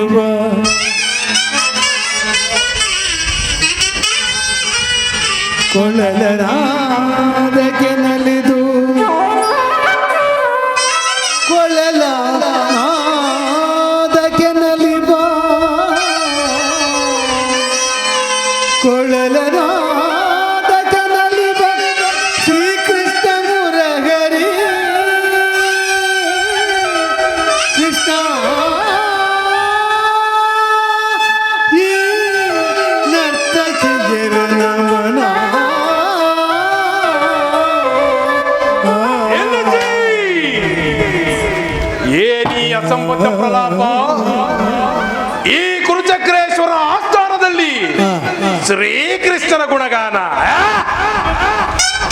ನಲಿಯುವ ಕೊಳಲನಾದಕ್ಕೆ ನಲಿದು ಕೊಳಲನಾದಕ್ಕೆ ನಲಿವ ಕೊಳಲನಾದಕ್ಕೆ ನಲಿವ ಶ್ರೀಕೃಷ್ಣ ಮುರಹರಿ ಕೃಷ್ಣ ಈ ನರ್ತಕಿಯರ ನಮನ ಸಂಬಂಧ ಪ್ರಲಾಪ ಈ ಕುರುಚಕ್ರೇಶ್ವರ ಆಸ್ಥಾನದಲ್ಲಿ ಶ್ರೀಕೃಷ್ಣನ ಗುಣಗಾನ.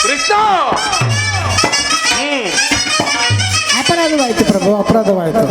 ಕೃಷ್ಣ ಅಪರಾಧವಾಯ್ತು ಪ್ರಭು, ಅಪರಾಧವಾಯ್ತು.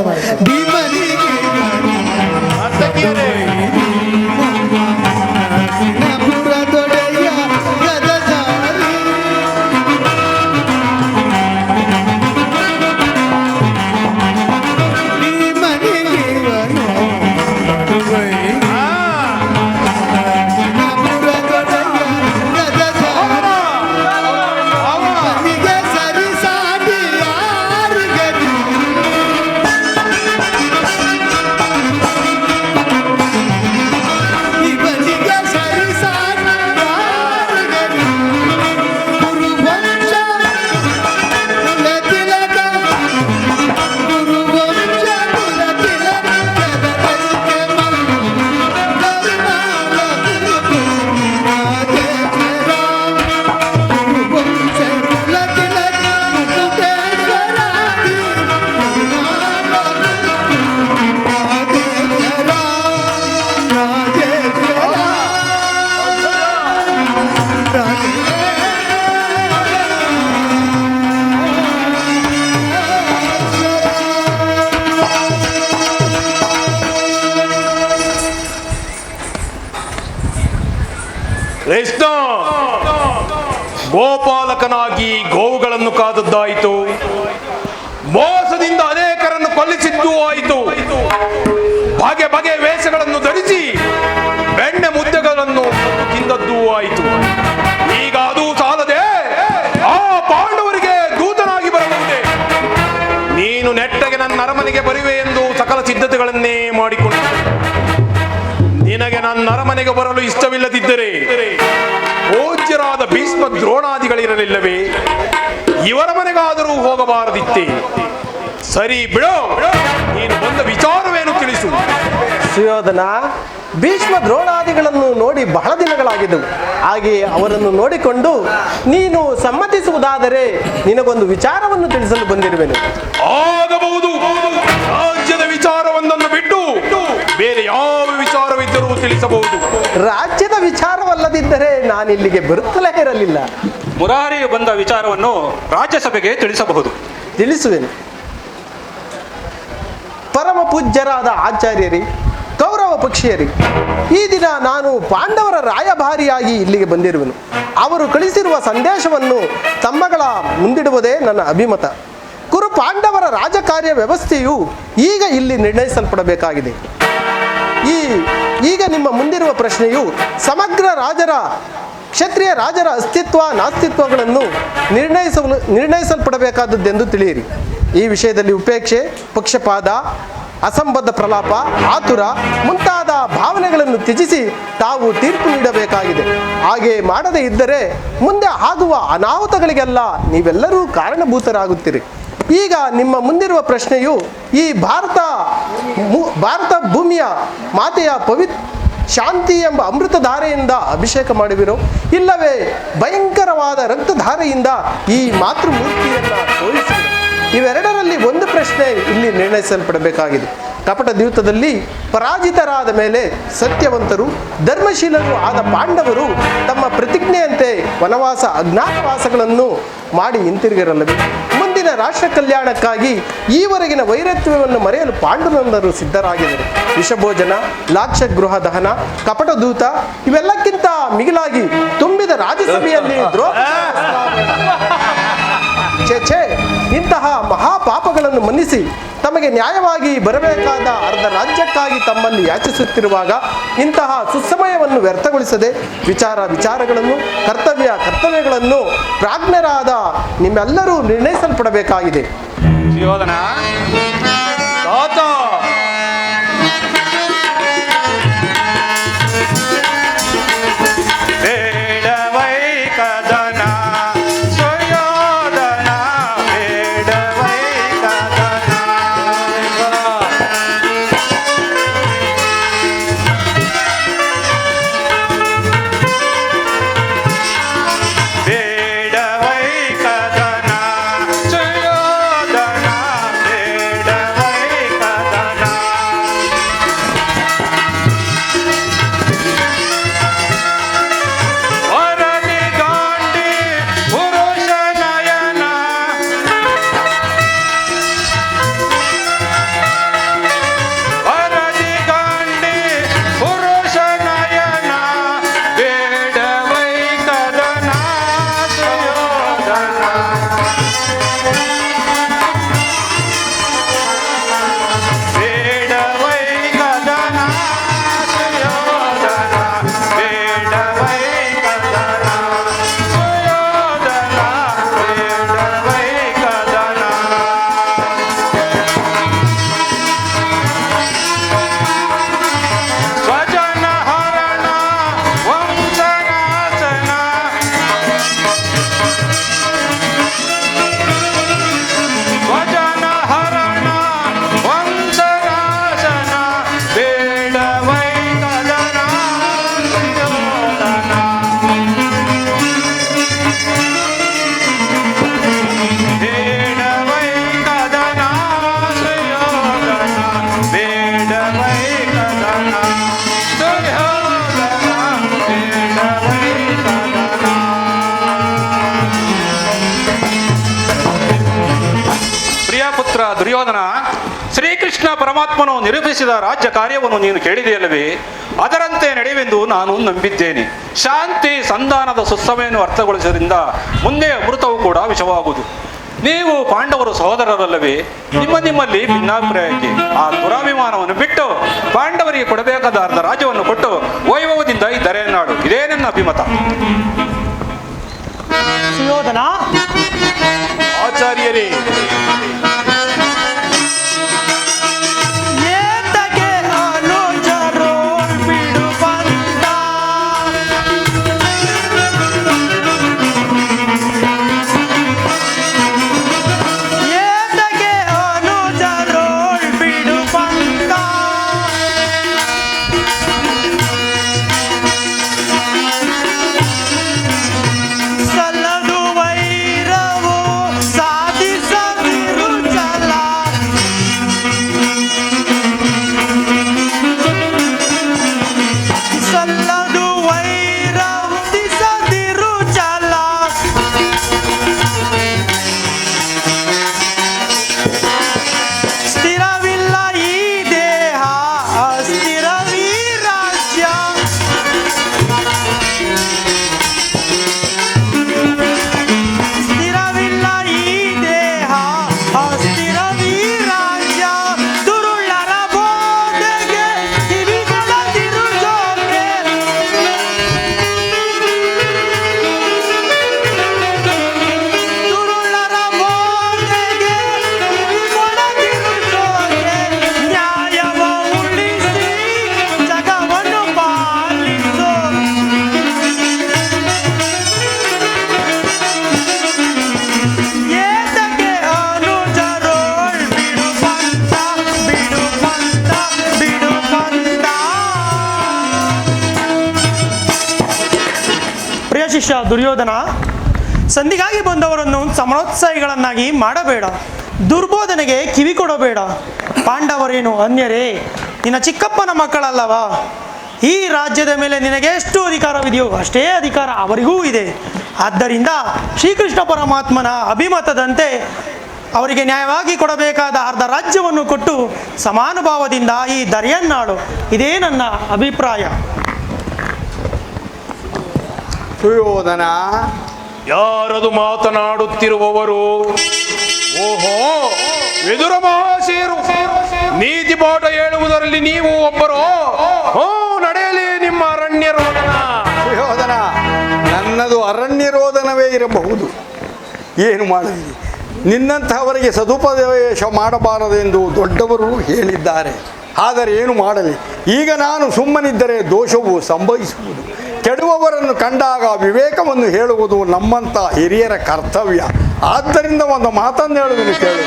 ಕೃಷ್ಣ ಗೋಪಾಲಕನಾಗಿ ಗೋವುಗಳನ್ನು ಕಾದದ್ದಾಯಿತು, ಮೋಸದಿಂದ ಅನೇಕರನ್ನು ಕೊಲ್ಲಿಸಿದ್ದೂ ಆಯಿತು, ಬಗೆ ಬಗೆ ವೇಷಗಳನ್ನು ಧರಿಸಿ ಬೆಣ್ಣೆ ಮುದ್ದೆಗಳನ್ನು ತಿಂದದ್ದೂ ಆಯಿತು. ಈಗ ಅದು ಸಾಲದೆ ಆ ಪಾಂಡವರಿಗೆ ದೂತನಾಗಿ ಬರಬಹುದೇ? ನೀನು ನೆಟ್ಟಗೆ ನನ್ನ ಅರಮನೆಗೆ ಬರುವೆ ಎಂದು ಸಕಲ ಸಿದ್ಧತೆಗಳನ್ನೇ ಮಾಡಿಕೊಂಡು ನಿನಗೆ ನನ್ನ ಅರಮನೆಗೆ ಬರಲು ಇಷ್ಟವಿಲ್ಲದಿದ್ದರೆ ಪೂಜ್ಯರಾದ ಭೀಷ್ಮ ದ್ರೋಣಾದಿಗಳಿರಲಿಲ್ಲವೇ? ಇವರ ಮನೆಗಾದರೂ ಹೋಗಬಾರದಿತ್ತೆ. ಸರಿ ಬಿಡೋ, ನೀನು ಬಂದ ವಿಚಾರವೇನು ತಿಳಿಸು. ಸುಯೋಧನ, ಭೀಷ್ಮ ದ್ರೋಣಾದಿಗಳನ್ನು ನೋಡಿ ಬಹಳ ದಿನಗಳಾಗಿದ್ದವು. ಹಾಗೆಯೇ ಅವರನ್ನು ನೋಡಿಕೊಂಡು ನೀನು ಸಮ್ಮತಿಸುವುದಾದರೆ ನಿನಗೊಂದು ವಿಚಾರವನ್ನು ತಿಳಿಸಲು ಬಂದಿರುವೆನು. ಆಗಬಹುದು. ರಾಜ್ಯದ ವಿಚಾರವೊಂದನ್ನು ಬಿಟ್ಟು ಬೇರೆ ಯಾವ ವಿಚಾರವಿದ್ದರೂ ತಿಳಿಸಬಹುದು. ರಾಜ್ಯದ ವಿಚಾರವಲ್ಲದಿದ್ದರೆ ನಾನಿಲ್ಲಿಗೆ ಬರುತ್ತಲೇ ಇರಲಿಲ್ಲ. ಮುರಾರಿಯು ಬಂದ ವಿಚಾರವನ್ನು ರಾಜ್ಯಸಭೆಗೆ ತಿಳಿಸಬಹುದು. ತಿಳಿಸುವೆನು. ಪರಮ ಪೂಜ್ಯರಾದ ಆಚಾರ್ಯರಿ, ಕೌರವ ಪಕ್ಷೀಯರಿ, ಈ ದಿನ ನಾನು ಪಾಂಡವರ ರಾಯಭಾರಿಯಾಗಿ ಇಲ್ಲಿಗೆ ಬಂದಿರುವೆನು. ಅವರು ಕಳಿಸಿರುವ ಸಂದೇಶವನ್ನು ತಮ್ಮಗಳ ಮುಂದಿಡುವುದೇ ನನ್ನ ಅಭಿಮತ. ಕುರು ಪಾಂಡವರ ರಾಜಕಾರ್ಯ ವ್ಯವಸ್ಥೆಯು ಈಗ ಇಲ್ಲಿ ನಿರ್ಣಯಿಸಲ್ಪಡಬೇಕಾಗಿದೆ. ಈಗ ನಿಮ್ಮ ಮುಂದಿರುವ ಪ್ರಶ್ನೆಯು ಸಮಗ್ರ ಕ್ಷತ್ರಿಯ ರಾಜರ ಅಸ್ತಿತ್ವ ನಾಸ್ತಿತ್ವಗಳನ್ನು ನಿರ್ಣಯಿಸಲ್ಪಡಬೇಕಾದದ್ದೆಂದು ತಿಳಿಯಿರಿ. ಈ ವಿಷಯದಲ್ಲಿ ಉಪೇಕ್ಷೆ, ಪಕ್ಷಪಾತ, ಅಸಂಬದ್ಧ ಪ್ರಲಾಪ, ಆತುರ ಮುಂತಾದ ಭಾವನೆಗಳನ್ನು ತ್ಯಜಿಸಿ ತಾವು ತೀರ್ಪು ನೀಡಬೇಕಾಗಿದೆ. ಹಾಗೆ ಮಾಡದೇ ಇದ್ದರೆ ಮುಂದೆ ಆಗುವ ಅನಾಹುತಗಳಿಗೆಲ್ಲ ನೀವೆಲ್ಲರೂ ಕಾರಣಭೂತರಾಗುತ್ತೀರಿ. ಈಗ ನಿಮ್ಮ ಮುಂದಿರುವ ಪ್ರಶ್ನೆಯು ಈ ಭಾರತ ಭೂಮಿಯ ಮಾತೆಯ ಶಾಂತಿ ಎಂಬ ಅಮೃತಧಾರೆಯಿಂದ ಅಭಿಷೇಕ ಮಾಡುವಿರೋ, ಇಲ್ಲವೇ ಭಯಂಕರವಾದ ರಕ್ತಧಾರೆಯಿಂದ ಈ ಮಾತೃಮೂರ್ತಿಯನ್ನು ತೋರಿಸುವಿರೋ? ಇವೆರಡರಲ್ಲಿ ಒಂದು ಪ್ರಶ್ನೆ ಇಲ್ಲಿ ನಿರ್ಣಯಿಸಲ್ಪಡಬೇಕಾಗಿದೆ. ಕಪಟ ದ್ಯೂತದಲ್ಲಿ ಪರಾಜಿತರಾದ ಮೇಲೆ ಸತ್ಯವಂತರು ಧರ್ಮಶೀಲರು ಆದ ಪಾಂಡವರು ತಮ್ಮ ಪ್ರತಿಜ್ಞೆಯಂತೆ ವನವಾಸ ಅಜ್ಞಾತವಾಸಗಳನ್ನು ಮಾಡಿ ಹಿಂತಿರುಗಿರಲಿವೆ. ಮುಂದಿನ ರಾಷ್ಟ್ರ ಕಲ್ಯಾಣಕ್ಕಾಗಿ ಈವರೆಗಿನ ವೈರತ್ವವನ್ನು ಮರೆಯಲು ಪಾಂಡುನಂದರು ಸಿದ್ಧರಾಗಿದ್ದರು. ವಿಷಭೋಜನ, ಲಾಕ್ಷಗೃಹ ದಹನ, ಕಪಟ ದೂತ ಇವೆಲ್ಲಕ್ಕಿಂತ ಮಿಗಿಲಾಗಿ ತುಂಬಿದ ರಾಜ್ಯಸಭೆಯಲ್ಲಿ ಛೇ ಇಂತಹ ಮಹಾಪಾಪಗಳನ್ನು ಮನ್ನಿಸಿ ತಮಗೆ ನ್ಯಾಯವಾಗಿ ಬರಬೇಕಾದ ಅರ್ಧ ರಾಜ್ಯಕ್ಕಾಗಿ ತಮ್ಮಲ್ಲಿ ಯಾಚಿಸುತ್ತಿರುವಾಗ ಇಂತಹ ಸುಸಮಯವನ್ನು ವ್ಯರ್ಥಗೊಳಿಸದೆ ವಿಚಾರಗಳನ್ನು ಕರ್ತವ್ಯಗಳನ್ನು ಪ್ರಾಜ್ಞರಾದ ನಿಮ್ಮೆಲ್ಲರೂ ನಿರ್ಣಯಿಸಲ್ಪಡಬೇಕಾಗಿದೆ. ಸುಯೋಧನ, ತಾತ, ಬೇಡವೈ ಕದನ ಸುಯೋಧನ, ಬೇಡವೈ ಕದನ. ಬೇಡವೈ ಕದನ ಸುಯೋಧನ, ಬೇಡವೈ ಕದನ. ವರದಿ ಗಾಂಡಿ ಪುರುಷ ನಯನ, ವರದಿ ಗಾಂಡಿ ಪುರುಷ ನಯನ, ಬೇಡವೈ ಕದನ ಸುಯೋಧನ. ಬೇಡವೈ ಕದನ ಸುಯೋಧನ, ಬೇಡವೈ ಕದನ ಸುಯೋಧನ, ಬೇಡವೈ ಕದನ. ಸ್ವಜನ ಹರಣ ವಂಶನಾಶನ, ಸ್ವಜನ ಹರಣ ವಂಶನಾಶನ, ಬೇಡವೈ ಕದನ ಸುಯೋಧನ. ಬೇಡವೈ ಕದನ ಸುಯೋಧನ, ಬೇಡವೈ ಕದನ ಸುಯೋಧನ, ಬೇಡವೈ ಕದನ. ಪ್ರಿಯ ಪುತ್ರ ದುರ್ಯೋಧನ, ಶ್ರೀಕೃಷ್ಣ ಪರಮಾತ್ಮನು ನಿರೂಪಿಸಿದ ರಾಜ್ಯ ಕಾರ್ಯವನ್ನು ನೀನು ಕೇಳಿದೆಯಲ್ಲವೇ? ಅದರಂತೆ ನಡೆವೆಂದು ನಾನು ನಂಬಿದ್ದೇನೆ. ಶಾಂತಿ ಸಂಧಾನದ ಸುಸಮಯನ್ನು ಅರ್ಥಗೊಳಿಸುವುದರಿಂದ ಮುಂದೆ ಅಮೃತವು ಕೂಡ ವಿಷವಾಗುವುದು. ನೀವು ಪಾಂಡವರು ಸಹೋದರರಲ್ಲವೇ? ನಿಮ್ಮಲ್ಲಿ ಭಿನ್ನಾಭಿಪ್ರಾಯಕ್ಕೆ ಆ ದುರಾಭಿಮಾನವನ್ನು ಬಿಟ್ಟು ಪಾಂಡವರಿಗೆ ಕೊಡಬೇಕಾದ ಅರ್ಧ ರಾಜ್ಯವನ್ನು ಕೊಟ್ಟು ವೈಭವದಿಂದ ಈ ಧರೆಯನ್ನಾಡು. ಇದೇ ನನ್ನ ಅಭಿಮತ. ಸುಯೋಧನ, ಆಚಾರ್ಯರೇ, ಏತಕ್ಕೆ ಅನುಜರು ಬಿಡು ಬಂದ, ಏತಕ್ಕೆ ಅನುಜರು ಬಿಡು ಬಂದ, ಸಲ್ಲದು ವೈರವು ಸಾಧಿಸದಿರು ಚಲ, ಸಲ್ಲದು ವೈರವು ಸಾಧಿಸದಿರು ಚಲ, ಸ್ಥಿರವಿಲ್ಲ ಈ ದೇಹ ಅಸ್ಥಿರವೀ ರಾಜ್ಯ, ಸ್ಥಿರವಿಲ್ಲ ಈ ದೇಹ ಅಸ್ಥಿರವೀ ರಾಜ್ಯ, ದುರುಳರ ಬೋಧೆಗೆ ಕಿವಿಗೊಡದಿರು ಜೋಕೆ, ದುರುಳರ ಬೋಧೆಗೆ ಕಿವಿಗೊಡದಿರು ಜೋಕೆ, ನ್ಯಾಯವ ಉಳಿಸಿ ಜಗವನ್ನು ಪಾಲಿಸು, ಏತಕ್ಕೆ ಅನುಜರೋಳ್ ಬಿಡು ಪಂಥ, ಬಿಡು ಪಂಥ, ಬಿಡು ಪಂಥ. ಪ್ರಿಯ ಶಿಷ್ಯ ದುರ್ಯೋಧನ, ಸಂಧಿಗಾಗಿ ಬಂದವರನ್ನು ಸಮರೋತ್ಸಾಹಿಗಳನ್ನಾಗಿ ಮಾಡಬೇಡ, ದುರ್ಬೋಧನೆಗೆ ಕಿವಿ ಕೊಡಬೇಡ. ಪಾಂಡವರೇನು ಅನ್ಯರೇ? ನಿನ್ನ ಚಿಕ್ಕಪ್ಪನ ಮಕ್ಕಳಲ್ಲವಾ? ಈ ರಾಜ್ಯದ ಮೇಲೆ ನಿನಗೆ ಎಷ್ಟು ಅಧಿಕಾರವಿದೆಯೋ ಅಷ್ಟೇ ಅಧಿಕಾರ ಅವರಿಗೂ ಇದೆ. ಆದ್ದರಿಂದ ಶ್ರೀಕೃಷ್ಣ ಪರಮಾತ್ಮನ ಅಭಿಮತದಂತೆ ಅವರಿಗೆ ನ್ಯಾಯವಾಗಿ ಕೊಡಬೇಕಾದ ಅರ್ಧ ರಾಜ್ಯವನ್ನು ಕೊಟ್ಟು ಸಮಾನುಭಾವದಿಂದ ಈ ಧರೆಯನ್ನಾಳು. ಇದೇ ನನ್ನ ಅಭಿಪ್ರಾಯ. ಸುಯೋಧನ, ಯಾರದು ಮಾತನಾಡುತ್ತಿರುವವರು? ಓಹೋ, ವಿದುರ ಮಹಾಶಯರು ನೀತಿ ಪಾಠ ಹೇಳುವುದರಲ್ಲಿ ನೀವು ಒಬ್ಬರು. ನಡೆಯಲಿ ನಿಮ್ಮ ಅರಣ್ಯ ರೋದನ. ಸುಯೋಧನ, ನನ್ನದು ಅರಣ್ಯ ರೋದನವೇ ಇರಬಹುದು. ಏನು ಮಾಡಲಿ, ನಿನ್ನಂತಹವರಿಗೆ ಸದುಪದೇಶ ಮಾಡಬಾರದೆಂದು ದೊಡ್ಡವರು ಹೇಳಿದ್ದಾರೆ. ಆದರೆ ಏನು ಮಾಡಲಿ, ಈಗ ನಾನು ಸುಮ್ಮನಿದ್ದರೆ ದೋಷವು ಸಂಭವಿಸುವುದು. ಕೆಡುವವರನ್ನು ಕಂಡಾಗ ವಿವೇಕವನ್ನು ಹೇಳುವುದು ನಮ್ಮಂಥ ಹಿರಿಯರ ಕರ್ತವ್ಯ. ಆದ್ದರಿಂದ ಒಂದು ಮಾತನ್ನು ಹೇಳುವುದನ್ನು ಕೇಳು.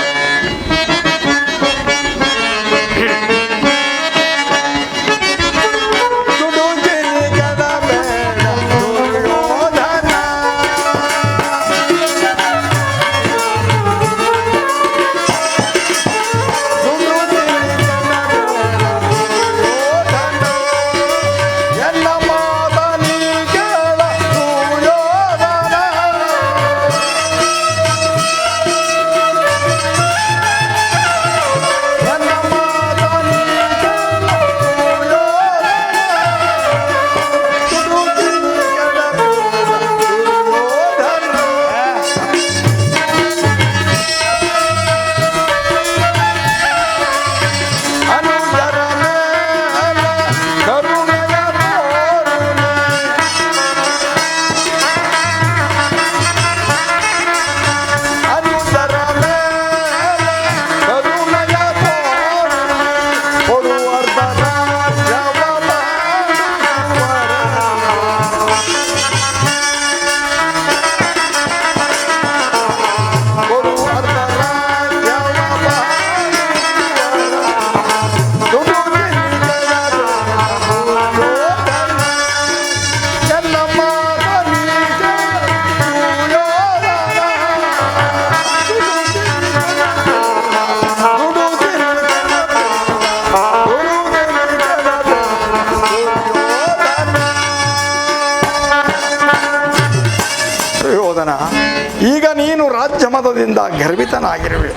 ಈಗ ನೀನು ರಾಜ್ಯ ಮತದಿಂದ ಗರ್ವಿತನಾಗಿರುವೆ.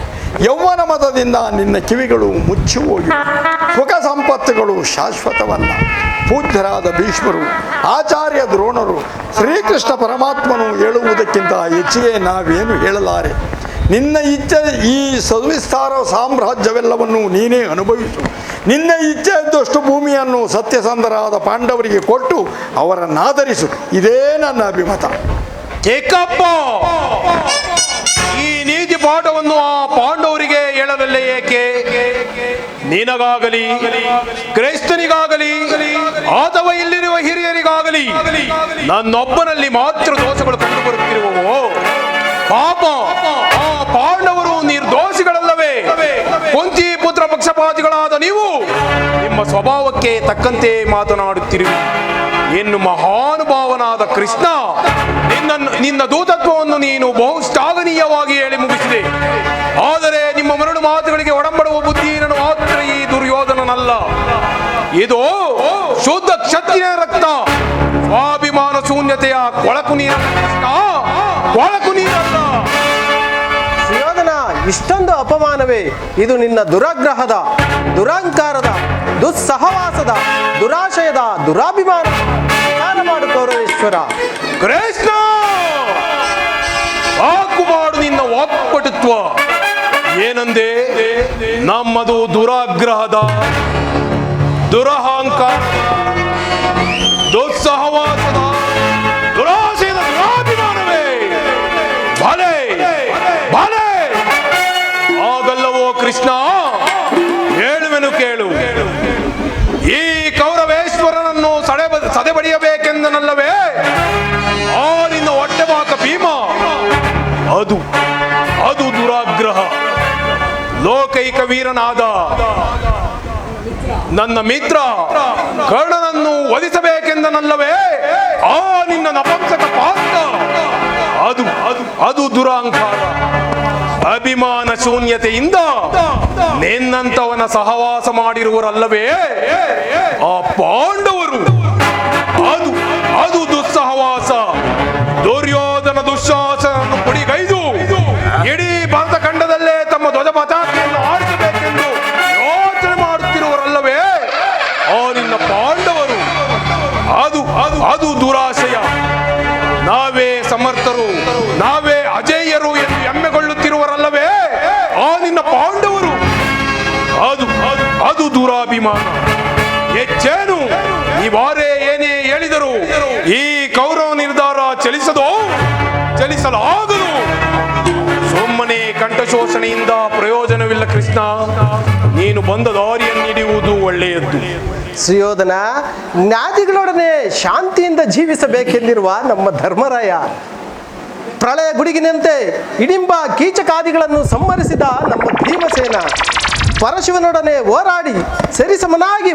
ಯೌವನ ಮತದಿಂದ ನಿನ್ನ ಕಿವಿಗಳು ಮುಚ್ಚಿ ಹೋಗಿವೆ. ಸುಖ ಸಂಪತ್ತುಗಳು ಶಾಶ್ವತವಲ್ಲ. ಪೂಜ್ಯರಾದ ಭೀಷ್ಮರು, ಆಚಾರ್ಯ ದ್ರೋಣರು, ಶ್ರೀಕೃಷ್ಣ ಪರಮಾತ್ಮನು ಹೇಳುವುದಕ್ಕಿಂತ ಹೆಚ್ಚಿಗೆ ನಾವೇನು ಹೇಳಲಾರೆ. ನಿನ್ನ ಇಚ್ಛೆ ಈ ಸವಿಸ್ತಾರ ಸಾಮ್ರಾಜ್ಯವೆಲ್ಲವನ್ನು ನೀನೇ ಅನುಭವಿಸು. ನಿನ್ನ ಇಚ್ಛೆ ಇದ್ದಷ್ಟು ಭೂಮಿಯನ್ನು ಸತ್ಯಸಂಧರಾದ ಪಾಂಡವರಿಗೆ ಕೊಟ್ಟು ಅವರನ್ನಾದರಿಸು. ಇದೇ ನನ್ನ ಅಭಿಮತ. ಏಕಪ್ಪ, ಈ ನೀತಿ ಪಾಠವನ್ನು ಆ ಪಾಂಡವರಿಗೆ ಹೇಳಬಲ್ಲೆ ಏಕೆ? ನಿನಗಾಗಲಿ, ಕ್ರೈಸ್ತನಿಗಾಗಲಿ, ಅಥವಾ ಇಲ್ಲಿರುವ ಹಿರಿಯರಿಗಾಗಲಿ ನನ್ನೊಬ್ಬನಲ್ಲಿ ಮಾತ್ರ ದೋಷಗಳು ಕಂಡು ಬರುತ್ತಿರುವವು. ಪಾಪ, ಆ ಪಾಂಡವರು ನಿರ್ದೋಷಿಗಳಲ್ಲವೇ? ಕುಂತಿ ಪುತ್ರ ಪಕ್ಷಪಾತಿಗಳಾದ ನೀವು ನಿಮ್ಮ ಸ್ವಭಾವಕ್ಕೆ ತಕ್ಕಂತೆ ಮಾತನಾಡುತ್ತಿರುವಿ. ಇನ್ನು ಮಹಾನುಭಾವನಾದ ಕೃಷ್ಣ ನಿನ್ನ ದೂತತ್ವವನ್ನು ನೀನು ಬಹು ಶ್ಲಾಘನೀಯವಾಗಿ ಹೇಳಿ ಮುಗಿಸಿದೆ. ಆದರೆ ನಿಮ್ಮ ಮರಳು ಮಾತುಗಳಿಗೆ ಒಡಂಬಡುವ ಬುದ್ಧಿಯನ್ನು ಮಾತ್ರ ಈ ದುರ್ಯೋಧನನಲ್ಲ. ಇದು ಶುದ್ಧ ಕ್ಷತ್ರಿಯ ರಕ್ತ, ಸ್ವಾಭಿಮಾನ ಶೂನ್ಯತೆಯ ಕೊಳಕು ನೀರ ಕೃಷ್ಣ, ಕೊಳಕು ನೀರಲ್ಲ. ಸುಯೋಧನ, ಇಷ್ಟೊಂದು ಅಪಮಾನವೇ? ಇದು ನಿನ್ನ ದುರಾಗ್ರಹದ, ದುರಾಂಕಾರದ, ದುಸ್ಸಹವಾಸದ, ದುರಾಶಯದ, ದುರಾಭಿಮಾನ. ಮಾಡು ಕೌರವೇಶ್ವರ. ಕೃಷ್ಣ, ಸಾಕು ಮಾಡು ನಿನ್ನ ವಾಕ್ಪಟುತ್ವ. ಏನಂದೆ? ನಮ್ಮದು ದುರಾಗ್ರಹದ, ದುರಹಂಕಾರ, ದುಸ್ಸಹವಾಸದ, ದುರಾಶಯದ, ದುರಾಭಿಮಾನವೇ? ಭಲೆ ಭಲೆ, ಆಗಲ್ಲವೋ ಕೃಷ್ಣ? ಹೇಳುವೆನು ಕೇಳು. ಈ ಕೌರವೇಶ್ವರನನ್ನು ಸದೆಬಡಿಯಬೇಕೆಂದನಲ್ಲವೇ ಆ ನಿನ್ನ ಹೊಟ್ಟೆಬಾಕ ಭೀಮ? ಅದು ದುರಾಗ್ರಹ. ಲೋಕೈಕ ವೀರನಾದ ನನ್ನ ಮಿತ್ರ ಕರ್ಣನನ್ನು ವಧಿಸಬೇಕೆಂದನಲ್ಲವೇ ಆ ನಿನ್ನ ನಪಂಸಕ ಪಾತ್ರ? ಅದು ದುರಾಂಕಾರ. ಅಭಿಮಾನ ಶೂನ್ಯತೆಯಿಂದ ನಿನ್ನಂತವನ ಸಹವಾಸ ಮಾಡಿರುವರಲ್ಲವೇ ಆ ಪಾಂಡವರು? ಅದು ದುಸ್ಸಹವಾಸ. ದುರ್ಯೋಧನ ದುಶ್ಯಾಸನನ್ನು ಪುಡಿಗೈದು ಇಡೀ ಭಾರತ ಖಂಡದಲ್ಲೇ ತಮ್ಮ ಧ್ವಜ ಪತಾಕೆಯನ್ನು ಆರಿಸಬೇಕೆಂದು ಯೋಚನೆ ಮಾಡುತ್ತಿರುವರಲ್ಲವೇ ಆ ನಿನ್ನ ಪಾಂಡವರು? ಅದು ದುರಾಶಯ. ನಾವೇ ಸಮರ್ಥರು, ನಾವೇ ಅಜೇಯರು ಎಂದು ಹೆಮ್ಮೆಗೊಳ್ಳುತ್ತಿರುವರಲ್ಲವೇ ದುರಾಭಿಮಾನ. ಹೆಚ್ಚೇನು ನೀವಾರೇ ಏನೇ ಹೇಳಿದರು ಈ ಕೌರವ ನಿರ್ಧಾರ ಚಲಿಸಲಾಗದು. ಸುಮ್ಮನೆ ಕಂಠಶೋಷಣೆಯಿಂದ ಪ್ರಯೋಜನವಿಲ್ಲ ಕೃಷ್ಣ. ನೀನು ಬಂದ ದಾರಿಯನ್ನು ಹಿಡಿಯುವುದು ಒಳ್ಳೆಯದ್ದು. ಸುಯೋಧನ, ಜ್ಞಾತಿಗಳೊಡನೆ ಶಾಂತಿಯಿಂದ ಜೀವಿಸಬೇಕೆಂದಿರುವ ನಮ್ಮ ಧರ್ಮರಾಯ ಪ್ರಳಯ ಗುಡುಗಿನಂತೆ ಹಿಡಿಂಬ ಕೀಚಕಾದಿಗಳನ್ನು ಸಂಹರಿಸಿದ ನಮ್ಮ ಭೀಮಸೇನ, ಪರಶುವನೊಡನೆ ಹೋರಾಡಿ ಸರಿಸಮನಾಗಿ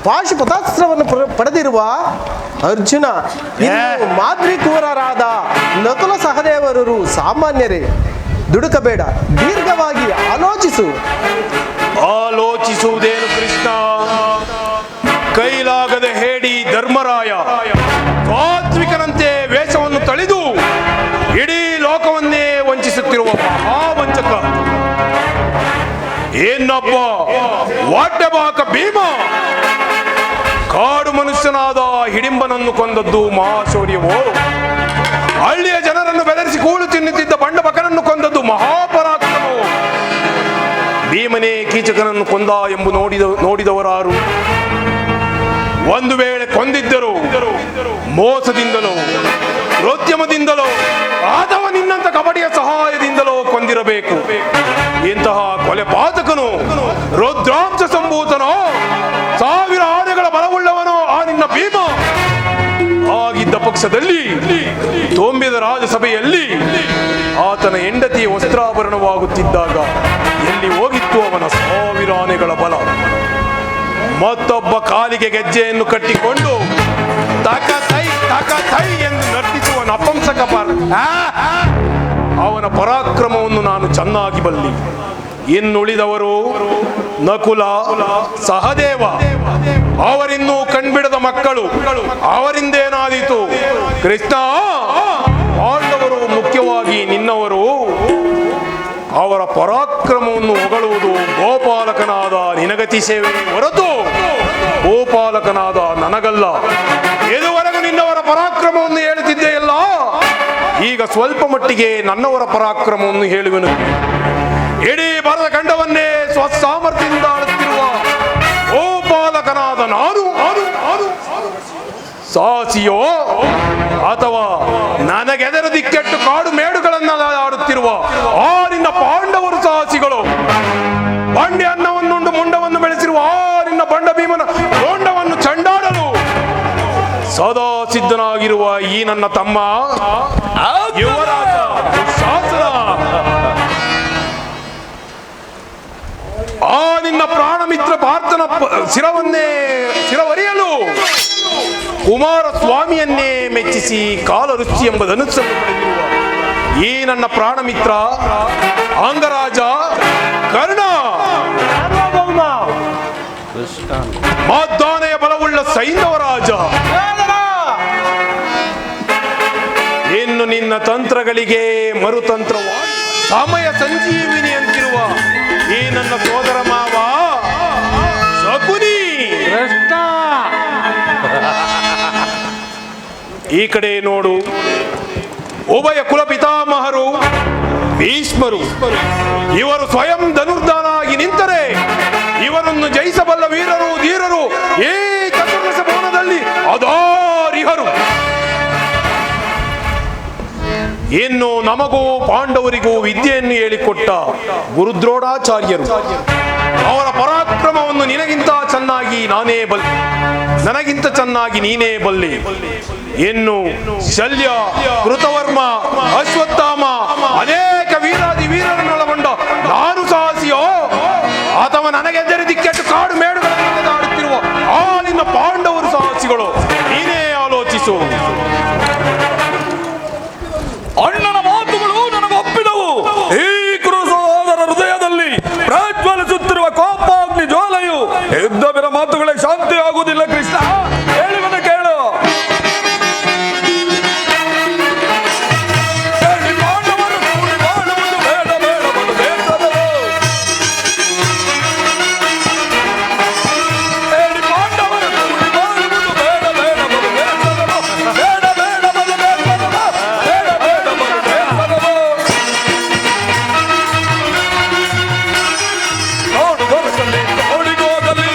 ಪಾಶುಪತಾಸ್ತ್ರವನ್ನು ಪಡೆದಿರುವ ಅರ್ಜುನ, ಇನ್ನು ಮಾದ್ರಿಕೂರರಾದ ನಕುಲ ಸಹದೇವರರು ಸಾಮಾನ್ಯರೇ. ದುಡುಕಬೇಡ, ದೀರ್ಘವಾಗಿ ಆಲೋಚಿಸು. ಆಲೋಚಿಸುವುದೇನು ಕೃಷ್ಣ? ಕೈಲಾಗದ ಹೇಡಿ ಧರ್ಮರಾಯ ಸಾತ್ವಿಕನಂತೆ ವೇಷವನ್ನು ತಳೆದು ಇಡೀ ಲೋಕವನ್ನೇ ವಂಚಿಸುತ್ತಿರುವ ಮಹಾವಂಚಕ. ಏನಪ್ಪ ವಾಡ್ಯಬಾಕ ಭೀಮ ಕಾಡು ಮನುಷ್ಯನಾದ ಹಿಡಿಂಬನನ್ನು ಕೊಂದದ್ದು ಮಹಾಶೌರ್ಯವೋ? ಹಳ್ಳಿಯ ಜನರನ್ನು ಬೆದರಿಸಿ ಕೂಳು ತಿನ್ನುತ್ತಿದ್ದ ಬಂಡಬಕನನ್ನು ಕೊಂದದ್ದು ಮಹಾಪರಾಕ್ರಮವೋ? ಭೀಮನೇ ಕೀಚಕನನ್ನು ಕೊಂದ ಎಂಬು ನೋಡಿದವರಾರು? ಒಂದು ವೇಳೆ ಕೊಂದಿದ್ದರು ಮೋಸದಿಂದಲೋ ರೋದ್ಯಮದಿಂದಲೋ ಅಥವಾ ನಿನ್ನಂತ ಕಬಡಿಯ ಸಹಾಯದಿಂದಲೋ ಕೊಂದಿರಬೇಕು. ಇಂತಹ ಕೊಲೆ ಪಾತಕನು ರುದ್ರಾಂಶ ಸಂಭೂತನೋ, ಸಾವಿರ ಆನೆಗಳ ಬಲವುಳ್ಳವನೋ ಆ ನಿನ್ನ ಭೀಮ ಆಗಿದ್ದ ಪಕ್ಷದಲ್ಲಿ ತುಂಬಿದ ರಾಜಸಭೆಯಲ್ಲಿ ಆತನ ಹೆಂಡತಿಯ ವಸ್ತ್ರಾಭರಣವಾಗುತ್ತಿದ್ದಾಗ ಎಲ್ಲಿ ಹೋಗಿತ್ತು ಅವನ ಸಾವಿರ ಆನೆಗಳ ಬಲ? ಮತ್ತೊಬ್ಬ ಕಾಲಿಗೆ ಗೆಜ್ಜೆಯನ್ನು ಕಟ್ಟಿಕೊಂಡು ತಕ ತೈ ಎಂದು ನರ್ತಿಸುವ ನಪಂಸಕ ಅವನ ಪರಾಕ್ರಮವನ್ನು ನಾನು ಚೆನ್ನಾಗಿ ಬಲ್ಲಿ. ಇನ್ನುಳಿದವರು ನಕುಲ ಸಹದೇವ, ಅವರಿನ್ನೂ ಕಣ್ಬಿಡದ ಮಕ್ಕಳು. ಅವರಿಂದೇನಾದೀತು ಕೃಷ್ಣ? ಪಾಂಡವರು, ಮುಖ್ಯವಾಗಿ ನಿನ್ನವರು, ಅವರ ಪರಾಕ್ರಮವನ್ನು ಹೊಗಳುವುದು ಗೋಪಾಲಕನಾದ ನಿನಗತಿ ಸೇವೆ ಹೊರತು ಗೋಪಾಲಕನಾದ ನನಗಲ್ಲ. ಇದುವರೆಗೂ ನಿನ್ನವರ ಪರಾಕ್ರಮವನ್ನು ಹೇಳುತ್ತಿದ್ದೆಯಲ್ಲ, ಈಗ ಸ್ವಲ್ಪ ಮಟ್ಟಿಗೆ ನನ್ನವರ ಪರಾಕ್ರಮವನ್ನು ಹೇಳುವೆನು. ಇಡೀ ಭರತ ಖಂಡವನ್ನೇ ಸ್ವಸಾಮರ್ಥ್ಯದಿಂದ ಆಳುತ್ತಿರುವ ಗೋಪಾಲಕನಾದ ನಾನು ಸಾಸಿಯೋ ಅಥವಾ ನನಗೆದರ ದಿಕ್ಕೆಟ್ಟು ಕಾಡು ಮೇಡುಗಳನ್ನ ಆಡುತ್ತಿರುವ ಆ ನಿನ್ನ ಪಾಂಡವರು ಸಾಹಸಿಗಳು? ಬಂಡೆ ಅನ್ನವನ್ನುಂಡು ಮುಂಡವನ್ನು ಬೆಳೆಸಿರುವ ಆ ನಿನ್ನ ಬಂಡ ಭೀಮನ ಗೊಂಡವನ್ನು ಚಂಡಾಡಲು ಸದಾ ಸಿದ್ಧನಾಗಿರುವ ಈ ನನ್ನ ತಮ್ಮ ಯುವರಾಜ ದುಶ್ಯಾಸನ, ಆ ನಿನ್ನ ಪ್ರಾಣ ಮಿತ್ರ ಪಾರ್ಥನ ಶಿರವರಿಯಲು ಕುಮಾರಸ್ವಾಮಿಯನ್ನೇ ಮೆಚ್ಚಿಸಿ ಕಾಲರುಚಿ ಎಂಬ ಧನುಸ್ಸನ್ನು ಪಡೆದಿರುವ ಈ ನನ್ನ ಪ್ರಾಣ ಮಿತ್ರ ಅಂಗರಾಜ ಕರ್ಣ, ಮಾದ್ದಾನೆಯ ಬಲವುಳ್ಳ ಸೈಂಧವರಾಜ, ಇನ್ನು ನಿನ್ನ ತಂತ್ರಗಳಿಗೆ ಮರುತಂತ್ರವಾಗಿ ಸಮಯ ಸಂಜೀವಿನಿ ಅಂತಿರುವ ಈ ನನ್ನ ಸೋದರ ಮಾವ ಶಕುನಿ. ಈ ಕಡೆ ನೋಡು, ಉಭಯ ಕುಲ ಪಿತಾಮಹರು ಭೀಷ್ಮರು, ಇವರು ಸ್ವಯಂ ಧನುರ್ಧಾನಾಗಿ ನಿಂತರೆ ಇವರನ್ನು ಜಯಿಸಬಲ್ಲ ವೀರರು ಧೀರರು ಈ ಚತುರ್ದಶ ಭವನದಲ್ಲಿ ಅದಾರಿಹರು. ಇನ್ನು ನಮಗೂ ಪಾಂಡವರಿಗೂ ವಿದ್ಯೆಯನ್ನು ಹೇಳಿಕೊಟ್ಟ ಗುರುದ್ರೋಣಾಚಾರ್ಯರು, ಅವರ ಪರಾಕ್ರಮವನ್ನು ನಿನಗಿಂತ ಚೆನ್ನಾಗಿ ನಾನೇ ಬಲ್ಲೆ, ನನಗಿಂತ ಚೆನ್ನಾಗಿ ನೀನೇ ಬಲ್ಲೆ. ಇನ್ನು ಶಲ್ಯ, ಕೃತವರ್ಮ, ಅಶ್ವತ್ಥಾಮ ಅನೇಕ ವೀರಾದಿ ವೀರರನ್ನೊಳಗೊಂಡ ನಾನು ಸಾಹಸಿಯೋ ಅಥವಾ ನನಗೆದರೆ ದಿಕ್ಕೆಟ್ಟು ಕಾಡು ಮೇಡುಗಳನ್ನು ಆಡುತ್ತಿರುವ ಆ ನಿನ್ನ ಪಾಂಡವರು ಸಾಹಸಿಗಳು? ನೀನೇ ಆಲೋಚಿಸು. ಅಣ್ಣನ ಮಾತುಗಳು ನನಗೊಪ್ಪಿದವು. ಈ ಕುರು ಸಹೋದರ ಹೃದಯದಲ್ಲಿ ಪ್ರಜ್ವಲಿಸುತ್ತಿರುವ ಕೋಪಾಗ್ನಿ ಜ್ವಾಲೆಯು ಯುದ್ಧವಿರ ಮಾತುಗಳಿಗೆ ಶಾಂತಿ ಆಗುವುದಿಲ್ಲ ಕೃಷ್ಣ. ಹೇಳುವನು ಕೇಳು. ನೋಡಿಗೋದಲ್ಲಿ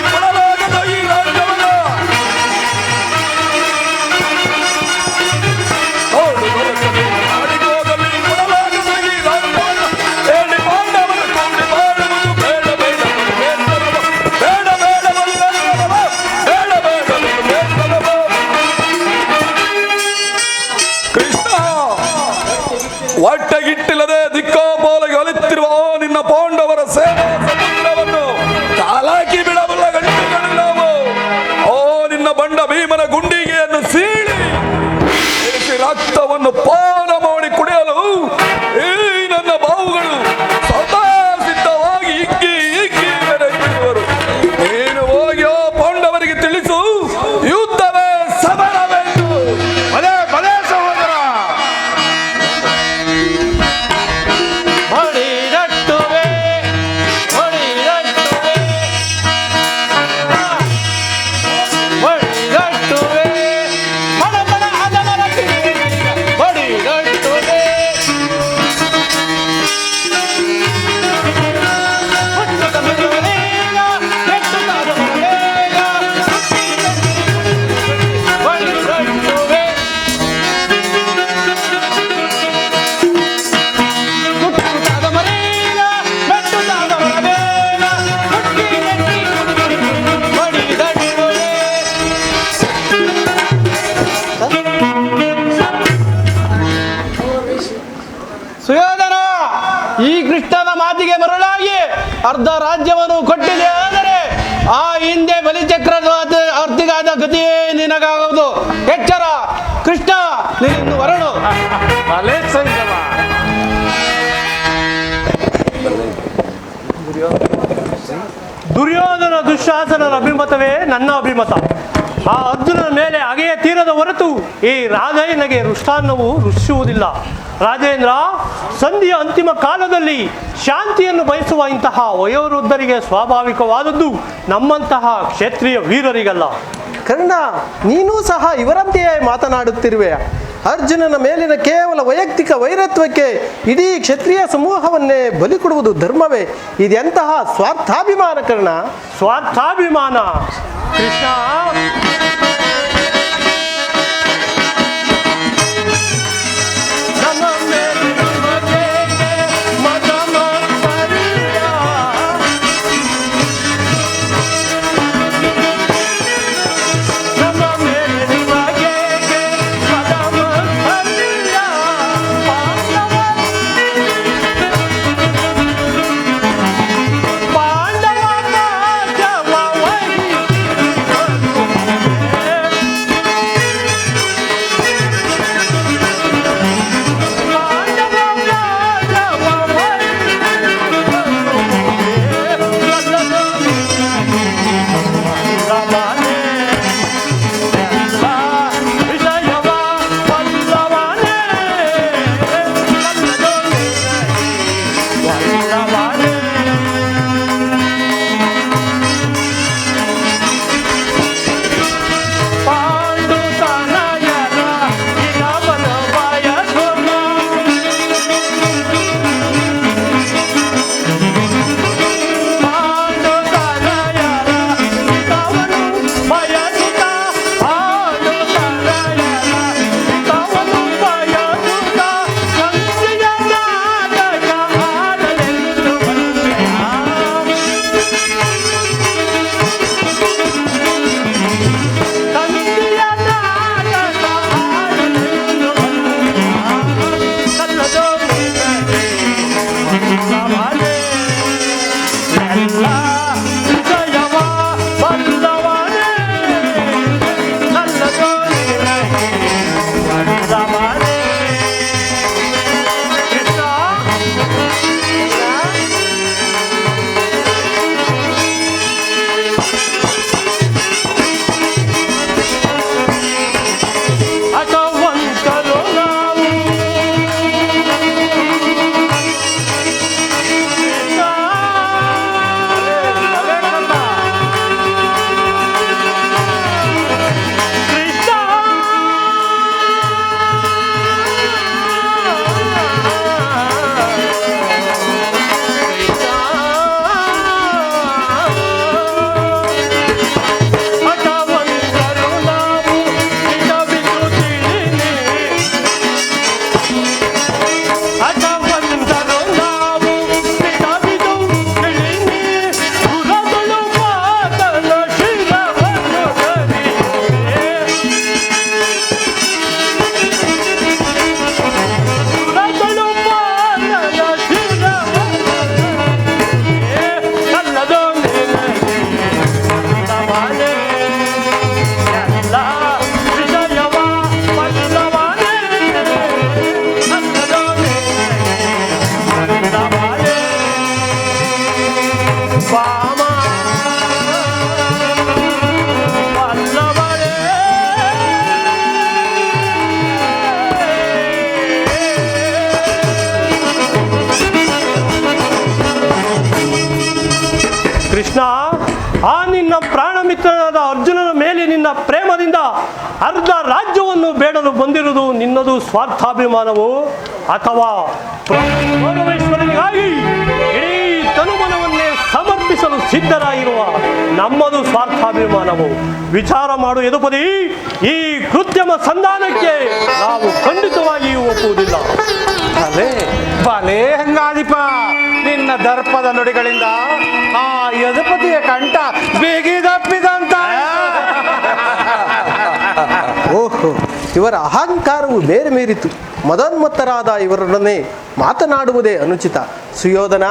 ಅರ್ಧ ರಾಜ್ಯವನ್ನು ಕೊಟ್ಟಿದೆ. ಆದರೆ ಆ ಹಿಂದೆ ಬಲಿಚಕ್ರದ ಅರ್ಧಿಗಾದ ಗತಿಯೇ ನಿನಗಾಗುವುದು. ಎಚ್ಚರ ಕೃಷ್ಣ, ನೀನು ಹೊರಡು. ದುರ್ಯೋಧನ ದುಶ್ಯಾಸನರ ಅಭಿಮತವೇ ನನ್ನ ಅಭಿಮತ. ಆ ಅರ್ಜುನನ ಮೇಲೆ ಅಗೆಯ ತೀರದ ಹೊರತು ಈ ರಾಧಯ್ಯನಿಗೆ ರುಷ್ಟಾನ್ನವು ರುಚಿಸುವುದಿಲ್ಲ. ರಾಜೇಂದ್ರ, ಸಂಧಿಯ ಅಂತಿಮ ಕಾಲದಲ್ಲಿ ಶಾಂತಿಯನ್ನು ಬಯಸುವ ಇಂತಹ ವಯೋವೃದ್ಧರಿಗೆ ಸ್ವಾಭಾವಿಕವಾದದ್ದು, ನಮ್ಮಂತಹ ಕ್ಷೇತ್ರೀಯ ವೀರರಿಗಲ್ಲ. ಕರ್ಣ, ನೀನೂ ಸಹ ಇವರಂತೆಯೇ ಮಾತನಾಡುತ್ತಿರುವೆ. ಅರ್ಜುನನ ಮೇಲಿನ ಕೇವಲ ವೈಯಕ್ತಿಕ ವೈರತ್ವಕ್ಕೆ ಇಡೀ ಕ್ಷತ್ರಿಯ ಸಮೂಹವನ್ನೇ ಬಲಿ ಕೊಡುವುದು ಧರ್ಮವೇ? ಇದೆಂತಹ ಸ್ವಾರ್ಥಾಭಿಮಾನ ಕರ್ಣ. ಸ್ವಾರ್ಥಾಭಿಮಾನ ಕೃಷ್ಣ. ಕೃಷ್ಣ, ಆ ನಿನ್ನ ಪ್ರಾಣ ಮಿತ್ರನಾದ ಅರ್ಜುನನ ಮೇಲೆ ನಿನ್ನ ಪ್ರೇಮದಿಂದ ಅರ್ಧ ರಾಜ್ಯವನ್ನು ಬೇಡಲು ಬಂದಿರುವುದು ನಿನ್ನದು ಸ್ವಾರ್ಥಾಭಿಮಾನವೋ ಅಥವಾ ಪರಮೇಶ್ವರನಿಗಾಗಿ ಇಡೀ ತನುಮನವನ್ನೇ ಸಮರ್ಪಿಸಲು ಸಿದ್ಧರಾಗಿರುವ ನಮ್ಮದು ಸ್ವಾರ್ಥಾಭಿಮಾನವು? ವಿಚಾರ ಮಾಡು ಯದುಪದಿ. ಈ ಕೃತ್ಯಮ ಸಂಧಾನಕ್ಕೆ ನಾವು ಖಂಡಿತವಾಗಿಯೂ ಒಪ್ಪುವುದಿಲ್ಲ. ಭಲೇ ಹಂಗಾದಿಪ, ನಿನ್ನ ದರ್ಪದ ನುಡಿಗಳಿಂದ ಆ ಯದುಪತಿಯ ಕಂಠ ಬಿಗಿದಪ್ಪಿದಂತ. ಓಹೋ, ಇವರ ಅಹಂಕಾರವು ಬೇರೆ ಮೀರಿತು. ಮದೋನ್ಮತ್ತರಾದ ಇವರೊಡನೆ ಮಾತನಾಡುವುದೇ ಅನುಚಿತ. ಸುಯೋಧನ,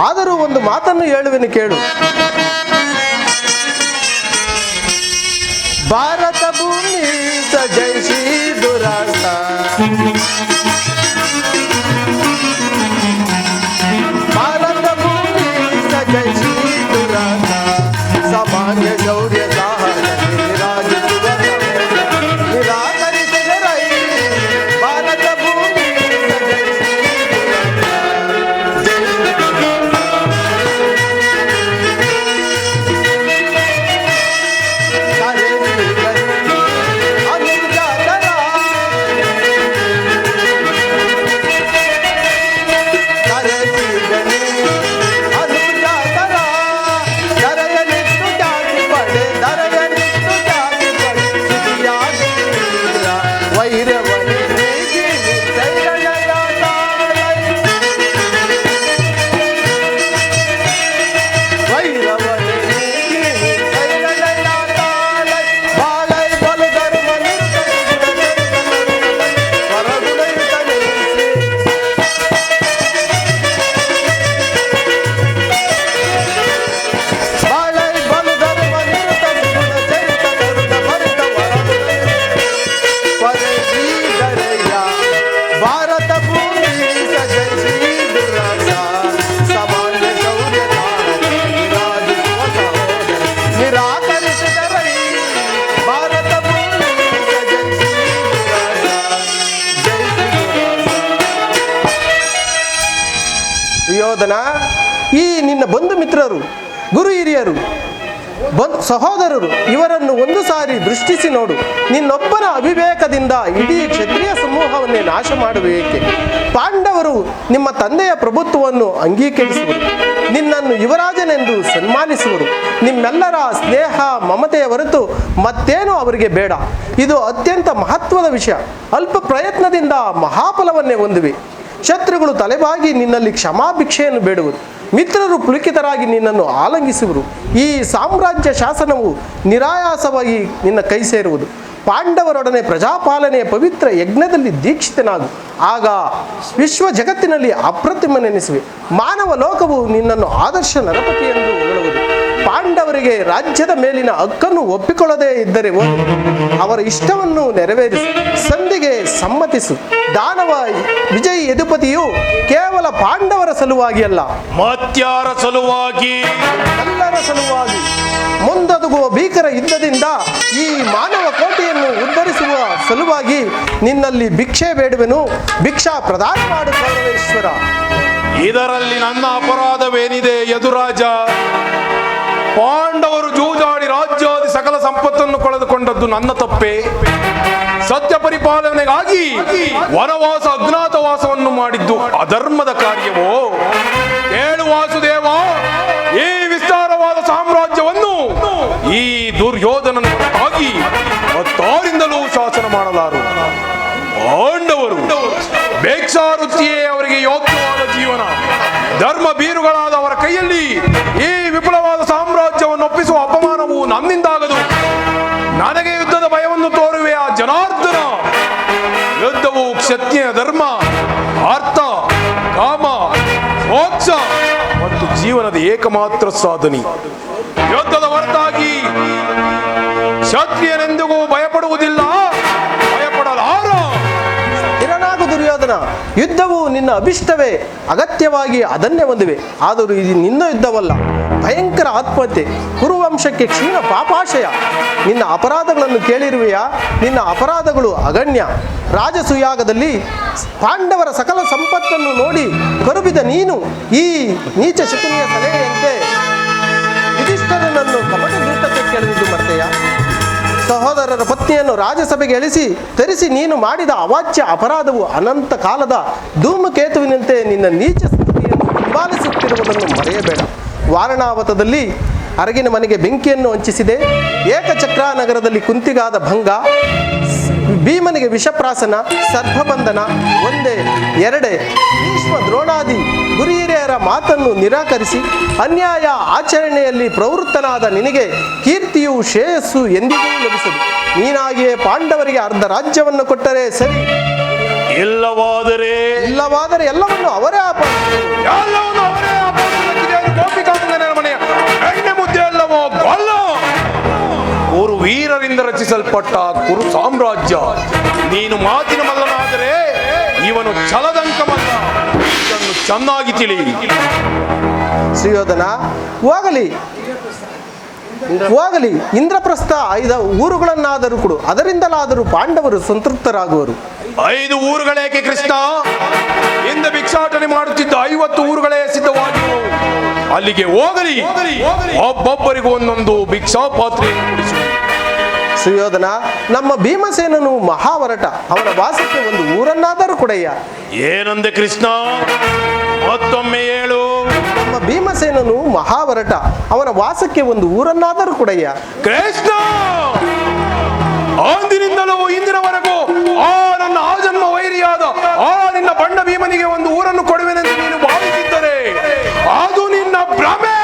ಆದರೂ ಒಂದು ಮಾತನ್ನು ಹೇಳುವೆನು ಕೇಳು. ಭಾರತ ಭೂಮಿ ಸಜಯಿಸಿ ದುರಾಸ, ಭಾರತ ಭೂಮಿ ಸಜಯಿಸಿ ದುರಾಸ, ಸಾಮಾನ್ಯ ಶೌರ್ಯ ಸಾಹಸ ನಿರಾಜಿಸುವ ನಿರಾಕರಿಸಿದರೈ. ಭಾರತ ಭೂಮಿ ಸಜಯಿಸಿ ಸುಯೋಧನ, ಈ ನಿನ್ನ ಬಂಧು ಮಿತ್ರರು, ಗುರು ಹಿರಿಯರು, ಸಹೋದರರು ಇವರನ್ನು ಒಂದು ಸಾರಿ ದೃಷ್ಟಿಸಿ ನೋಡು. ನಿನ್ನೊಬ್ಬನ ಅವಿವೇಕದಿಂದ ಇಡೀ ಕ್ಷತ್ರಿಯ ಸಮೂಹವನ್ನೇ ನಾಶ ಮಾಡುವೇಕೆ? ಪಾಂಡವರು ನಿಮ್ಮ ತಂದೆಯ ಪ್ರಭುತ್ವವನ್ನು ಅಂಗೀಕರಿಸುವರು, ನಿನ್ನನ್ನು ಯುವರಾಜನೆಂದು ಸನ್ಮಾನಿಸುವರು. ನಿಮ್ಮೆಲ್ಲರ ಸ್ನೇಹ ಮಮತೆಯ ಹೊರತು ಮತ್ತೇನೂ ಅವರಿಗೆ ಬೇಡ. ಇದು ಅತ್ಯಂತ ಮಹತ್ವದ ವಿಷಯ. ಅಲ್ಪ ಪ್ರಯತ್ನದಿಂದ ಮಹಾಫಲವನ್ನೇ ಹೊಂದುವೆ. ಶತ್ರುಗಳು ತಲೆಬಾಗಿ ನಿನ್ನಲ್ಲಿ ಕ್ಷಮಾಭಿಕ್ಷೆಯನ್ನು ಬೇಡುವರು. ಮಿತ್ರರು ಪುಲಕಿತರಾಗಿ ನಿನ್ನನ್ನು ಆಲಂಗಿಸುವರು. ಈ ಸಾಮ್ರಾಜ್ಯ ಶಾಸನವು ನಿರಾಯಾಸವಾಗಿ ನಿನ್ನ ಕೈ ಸೇರುವುದು. ಪಾಂಡವರೊಡನೆ ಪ್ರಜಾಪಾಲನೆಯ ಪವಿತ್ರ ಯಜ್ಞದಲ್ಲಿ ದೀಕ್ಷಿತನಾಗು. ಆಗ ವಿಶ್ವ ಜಗತ್ತಿನಲ್ಲಿ ಅಪ್ರತಿಮನೆನಿಸುವೆ. ಮಾನವ ಲೋಕವು ನಿನ್ನನ್ನು ಆದರ್ಶ ನರಪತಿ ಎಂದು ಹೇಳುವುದು. ಪಾಂಡವರಿಗೆ ರಾಜ್ಯದ ಮೇಲಿನ ಹಕ್ಕನ್ನು ಒಪ್ಪಿಕೊಳ್ಳದೇ ಇದ್ದರೆ ಅವರ ಇಷ್ಟವನ್ನು ನೆರವೇರಿಸು. ಸಂಧಿಗೆ ಸಮ್ಮತಿಸು. ದಾನವ ವಿಜಯ್ ಯದುಪತಿಯು ಕೇವಲ ಪಾಂಡವರ ಸಲುವಾಗಿ ಅಲ್ಲ, ಮತ್ಯಾರ ಸಲುವಾಗಿ, ಎಲ್ಲರ ಸಲುವಾಗಿ ಮುಂದೊದಗುವ ಭೀಕರ ಯುದ್ಧದಿಂದ ಈ ಮಾನವ ಕೋಟೆಯನ್ನು ಉದ್ಧರಿಸುವ ಸಲುವಾಗಿ ನಿನ್ನಲ್ಲಿ ಭಿಕ್ಷೆ ಬೇಡುವೆನು. ಭಿಕ್ಷಾ ಪ್ರದಾನ ಮಾಡು ಕೌರವೇಶ್ವರ. ಇದರಲ್ಲಿ ನನ್ನ ಅಪರಾಧವೇನಿದೆ ಯದುರಾಜ? ಪಾಂಡವರು ಜೂಜಾಡಿ ರಾಜ್ಯಾದಿ ಸಕಲ ಸಂಪತ್ತನ್ನು ಕಳೆದುಕೊಂಡದ್ದು ನನ್ನ ತಪ್ಪೇ. ಸತ್ಯ ಪರಿಪಾಲನೆಗಾಗಿ ವನವಾಸ ಅಜ್ಞಾತವಾಸವನ್ನು ಮಾಡಿದ್ದು ಅಧರ್ಮದ ಕಾರ್ಯವೋ? ಹೇಳು ವಾಸುದೇವ, ಈ ವಿಸ್ತಾರವಾದ ಸಾಮ್ರಾಜ್ಯವನ್ನು ಈ ದುರ್ಯೋಧನನಿಗಾಗಿ ಮತ್ತಾರಿಂದಲೂ ಶಾಸನ ಮಾಡಲಾರು. ಪಾಂಡವರು ಭಿಕ್ಷಾವೃತ್ತಿಯೇ ಅವರಿಗೆ ಯೋಗ್ಯವಾದ ಜೀವನ. ಧರ್ಮ ಬೀರುಗಳಾದ ಅವರ ಕೈಯಲ್ಲಿ ಈ ವಿಪುಲವಾದ ಸಾಮ್ರಾಜ್ಯವನ್ನು ಒಪ್ಪಿಸುವ ಅಪಮಾನವು ನನ್ನಿಂದಾಗದು. ನನಗೆ ಯುದ್ಧದ ಭಯವನ್ನು ತೋರುವೆ ಆ ಜನಾರ್ದನ. ಯುದ್ಧವು ಕ್ಷತ್ರಿಯ ಧರ್ಮ, ಅರ್ಥ, ಕಾಮ, ಮೋಕ್ಷ ಮತ್ತು ಜೀವನದ ಏಕಮಾತ್ರ ಸಾಧನೆ. ಯುದ್ಧದ ಹೊರತಾಗಿ ಕ್ಷತ್ರಿಯನೆಂದಿಗೂ ಭಯಪಡುವುದಿಲ್ಲ, ಭಯಪಡಲಾರ. ಸ್ಥಿರನಾಗು ದುರ್ಯೋಧನ. ಯುದ್ಧವು ನಿನ್ನ ಅಭಿಷ್ಟವೇ, ಅಗತ್ಯವಾಗಿ ಅದನ್ನೇ ಹೊಂದಿವೆ. ಆದರೂ ಇದು ನಿನ್ನ ಯುದ್ಧವಲ್ಲ, ಭಯಂಕರ ಆತ್ಮಹತ್ಯೆ, ಕುರುವಂಶಕ್ಕೆ ಕ್ಷೀಣ ಪಾಪಾಶಯ. ನಿನ್ನ ಅಪರಾಧಗಳನ್ನು ಕೇಳಿರುವೆಯಾ? ನಿನ್ನ ಅಪರಾಧಗಳು ಅಗಣ್ಯ. ರಾಜಸುಯಾಗದಲ್ಲಿ ಪಾಂಡವರ ಸಕಲ ಸಂಪತ್ತನ್ನು ನೋಡಿ ಕರುಬಿದ ನೀನು ಈ ನೀಚ ಶಕುನಿಯ ಸಲಹೆಯಂತೆ ಯುಧಿಷ್ಠಿರನನ್ನು ಕಪಟ ದೂತಕ್ಕೆ ಕೆಳಗಿದ್ದು ಮರ್ತೆಯ? ಸಹೋದರರ ಪತ್ನಿಯನ್ನು ರಾಜಸಭೆಗೆ ಇಳಿಸಿ ತರಿಸಿ ನೀನು ಮಾಡಿದ ಅವಾಚ್ಯ ಅಪರಾಧವು ಅನಂತ ಕಾಲದ ಧೂಮಕೇತುವಿನಂತೆ ನಿನ್ನ ನೀಚ ಸ್ಥಿತಿಯನ್ನು ಹಿಂಬಾಲಿಸುತ್ತಿರುವುದನ್ನು ಮರೆಯಬೇಡ. ವಾರಣಾವತದಲ್ಲಿ ಅರಗಿನ ಮನೆಗೆ ಬೆಂಕಿಯನ್ನು ಹಂಚಿಸಿದೆ. ಏಕಚಕ್ರ ನಗರದಲ್ಲಿ ಕುಂತಿಗಾದ ಭಂಗ, ಭೀಮನಿಗೆ ವಿಷಪ್ರಾಸನ, ಸರ್ಪಬಂಧನ ಒಂದೇ ಎರಡೇ. ಭೀಷ್ಮ ದ್ರೋಣಾದಿ ಗುರುಹಿರಿಯರ ಮಾತನ್ನು ನಿರಾಕರಿಸಿ ಅನ್ಯಾಯ ಆಚರಣೆಯಲ್ಲಿ ಪ್ರವೃತ್ತನಾದ ನಿನಗೆ ಕೀರ್ತಿಯು ಶ್ರೇಯಸ್ಸು ಎಂದಿಗೂ ಲಭಿಸದು. ನೀನಾಗಿಯೇ ಪಾಂಡವರಿಗೆ ಅರ್ಧ ರಾಜ್ಯವನ್ನು ಕೊಟ್ಟರೆ ಸರಿ. ಇಲ್ಲವಾದರೆ ಎಲ್ಲವನ್ನು ಅವರೇ ಅಪಹರಿಸಿದರು. ಎಲ್ಲವನ್ನು ಅವರೇ ಅಪಹರಿಸಿದರೆ ಗೋಪಿಕಾಂಗನ ಮನೆಯ ಎಣ್ಣೆ ಮುದ್ದೆ ಎಲ್ಲವೋ ಗೊಲ್ಲ. ಕುರು ವೀರರಿಂದ ರಚಿಸಲ್ಪಟ್ಟ ಕುರು ಸಾಮ್ರಾಜ್ಯ. ನೀನು ಮಾತಿನ ಮಲ್ಲನಾದರೆ ಇವನು ಛಲದಂಕ ಮಲ್ಲ. ಇದನ್ನು ಚೆನ್ನಾಗಿ ತಿಳಿ. ಸುಯೋಧನ, ಹೋಗಲಿ ಇಂದ್ರಪ್ರಸ್ಥ 5 ಊರುಗಳನ್ನಾದರೂ ಕೊಡು, ಅದರಿಂದಲಾದರೂ ಪಾಂಡವರು ಸಂತೃಪ್ತರಾಗುವರು. 5 ಊರುಗಳೇಕೆ ಕೃಷ್ಣ? ಇಂದ ಭಿಕ್ಷಾಟನೆ ಮಾಡುತ್ತಿದ್ದ 50 ಊರುಗಳೇ ಸಿದ್ಧವಾಗಿರುವು. ಅಲ್ಲಿಗೆ ಹೋಗಲಿ, ಒಬ್ಬೊಬ್ಬರಿಗೂ ಒಂದೊಂದು ಭಿಕ್ಷಾ ಪಾತ್ರೆ ಕೊಡಿಸು. ಸುಯೋಧನ, ನಮ್ಮ ಭೀಮಸೇನನು ಮಹಾವರಟ, ಅವನ ವಾಸಕ್ಕೆ ಒಂದು ಊರನ್ನಾದರೂ ಕೊಡಯ್ಯ. ಏನಂದೆ ಕೃಷ್ಣ? ಮತ್ತೊಮ್ಮೆ ಹೇಳು. ನಮ್ಮ ಭೀಮಸೇನನು ಮಹಾವರಟ, ಅವನ ವಾಸಕ್ಕೆ ಒಂದು ಊರನ್ನಾದರೂ ಕೊಡಯ್ಯ. ಕೃಷ್ಣ, ಅಂದಿನಿಂದಲೂ ಇಂದಿನವರೆಗೂ ಆ ನನ್ನ ಆಜನ್ಮ ವೈರಿಯಾದ ಆ ನಿನ್ನ ಬಂಡ ಭೀಮನಿಗೆ ಒಂದು ಊರನ್ನು ಕೊಡುವೆನೆಂದು ನೀನು ಭಾವಿಸಿದ್ದರೆ ಅದು ನಿನ್ನ ಭ್ರಮೆ.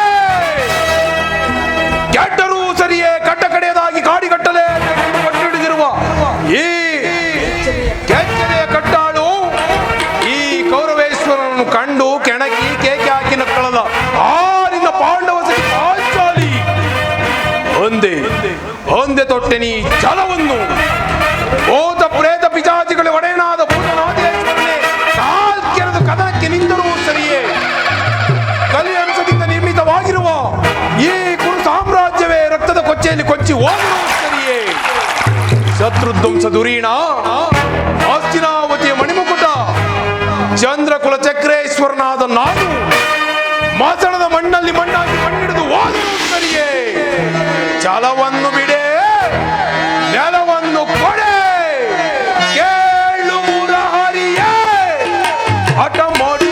ಕೆಟ್ಟರೂ ಸರಿಯೇ, ಕಟ್ಟ ಕಡೆಯದಾಗಿ ಕಾಡಿಗಟ್ಟಲೆ ಕಟ್ಟಿಡಿದಿರುವ ಈ ಕೆಚ್ಚಲೆಯ ಕಟ್ಟಾಳು ಈ ಕೌರವೇಶ್ವರನನ್ನು ಕಂಡು ಕೆಣಕಿ ಕೇಕೆ ಹಾಕಿ ನಕ್ಕಳಲ್ಲ ಆ ನಿನ್ನ ಪಾಂಡವ ಸಖಿ ಪಾಂಚಾಲಿ ಒಂದೇ ತೊಟ್ಟೆ ನೀ ಛಲವನ್ನು. ಭೂತ ಪ್ರೇತ ಪಿಶಾಚಿಗಳ ಒಡೆಯನಾದ ಭೂತನಾದೇಶ್ವರನೇ ಕಾಲ್ಕೆರೆದು ಕದನಕ್ಕೆ ನಿಂತರೂ ಸರಿಯೇ, ಕಲಿಯಂಶದಿಂದ ನಿರ್ಮಿತವಾಗಿರುವ ಈ ಕುರು ಸಾಮ್ರಾಜ್ಯವೇ ರಕ್ತದ ಕೊಚ್ಚೆಯಲ್ಲಿ ಕೊಚ್ಚಿ ಹೋದರೂ ಸರಿಯೇ. ಶತ್ರುಧ್ವಂಸ ದುರೀಣ, ಹಸ್ತಿನಾವತಿಯ ಮಣಿಮುಕುಟ, ಚಂದ್ರಕುಲ ಚಕ್ರೇಶ್ವರನಾದ ನಾನು ಮಸಣದ ಮಣ್ಣಲ್ಲಿ ಮಣ್ಣಾಗಿ ಮಣ್ಣಿಡಿದು ಹೋದರೂ ಸರಿಯೇ. ಛಲವನ್ನು ಬಿಡೆ, ನೆಲವನ್ನು ಕೊಡೆ, ಕೇಳು ಮುರಹರಿಯೇ, ಹಠ ಮಾಡಿ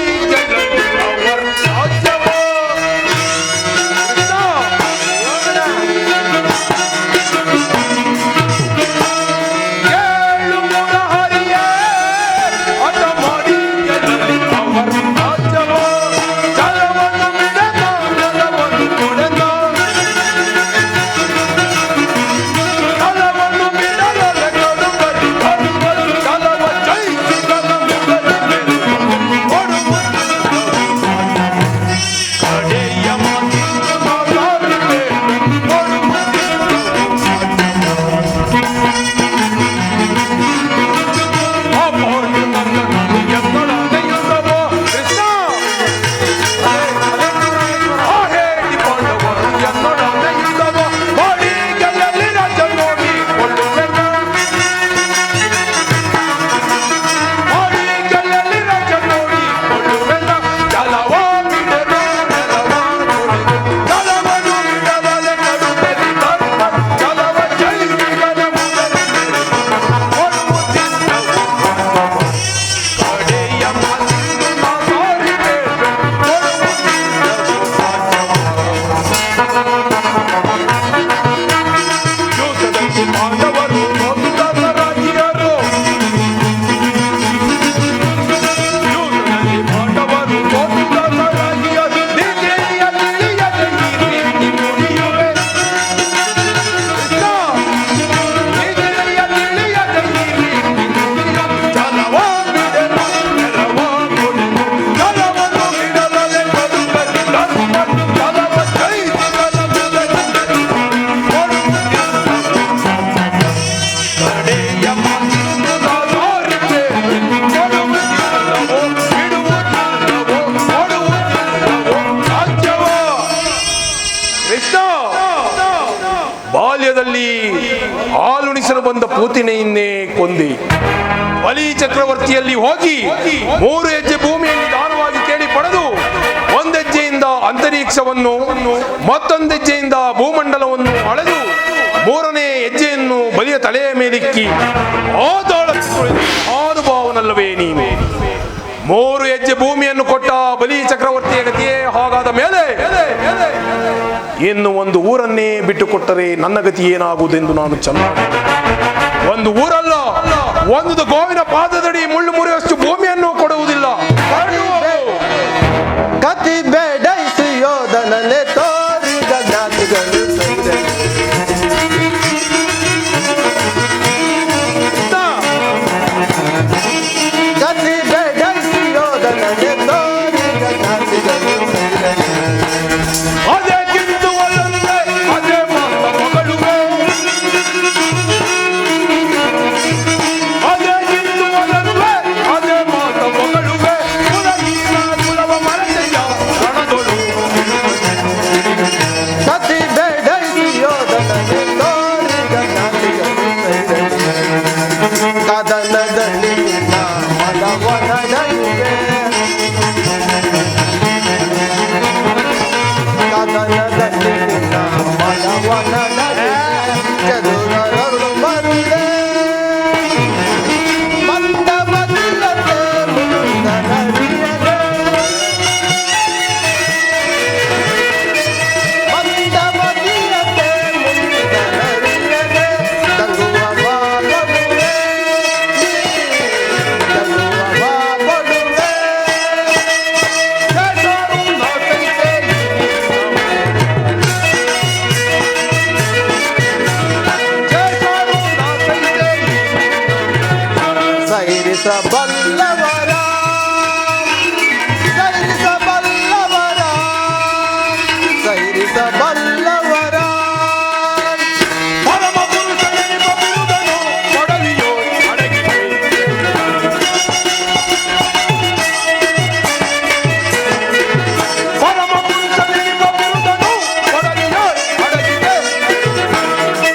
ಬಾಲ್ಯದಲ್ಲಿ ಹಾಲುಣಿಸಲು ಬಂದ ಪೂತಿನೆಯನ್ನೇ ಕೊಂದಿ. ಬಲಿ ಚಕ್ರವರ್ತಿಯಲ್ಲಿ ಹೋಗಿ 3 ಹೆಜ್ಜೆ ಭೂಮಿಯಲ್ಲಿ ದಾನವಾಗಿ ಕೇಳಿ ಪಡೆದು 1 ಹೆಜ್ಜೆಯಿಂದ ಅಂತರಿಕ್ಷವನ್ನು, ಮತ್ತೊಂದು ಹೆಜ್ಜೆಯಿಂದ ಭೂಮಂಡಲವನ್ನು ಅಳೆದು 3ನೇ ಹೆಜ್ಜೆಯನ್ನು ಬಲಿಯ ತಲೆಯ ಮೇಲಿಕ್ಕಿ ಆನುಭಾವನಲ್ಲವೇ ನೀನು? 3 ಹೆಜ್ಜೆ ಭೂಮಿಯನ್ನು ಕೊಟ್ಟ ಬಲಿ ಚಕ್ರವರ್ತಿಯ ಗತಿಯೇ ಹಾಗಾದ ಮೇಲೆ ಇನ್ನು 1 ಊರನ್ನೇ ಬಿಟ್ಟು ಕೊಟ್ಟರೆ ನನ್ನ ಗತಿ ಏನಾಗುವುದೆಂದು ನಾನು ಚೆನ್ನಾಗಿ. 1 ಊರಲ್ಲ, 1 ಗೋವಿನ ಪಾದದಡಿ ಮುಳ್ಳು ಮುರಿಯುವಷ್ಟು ಭೂಮಿಯನ್ನು ಕೊಡುವುದಿಲ್ಲ. ಕತಿ ಬೇಡ ಸುಯೋಧನನೆ ತೋರಿದ ಜ್ಞಾತಿಗಳು ಸೈರಿಸಬಲ್ಲವರ ಸೈರಿಸಬಲ್ಲವರ ಸೈರಿಸಬಲ್ಲವರ ಪರಮ ಪುರುಷನೆನಿಪ ಬಿರುದನು ಕೊಡಲಿಯೋ ಅಡಗಿವೆ. ಪರಮ ಪುರುಷನೆನಿಪ ಬಿರುದನು ಕೊಡಲಿಯೋ ಅಡಗಿವೆ.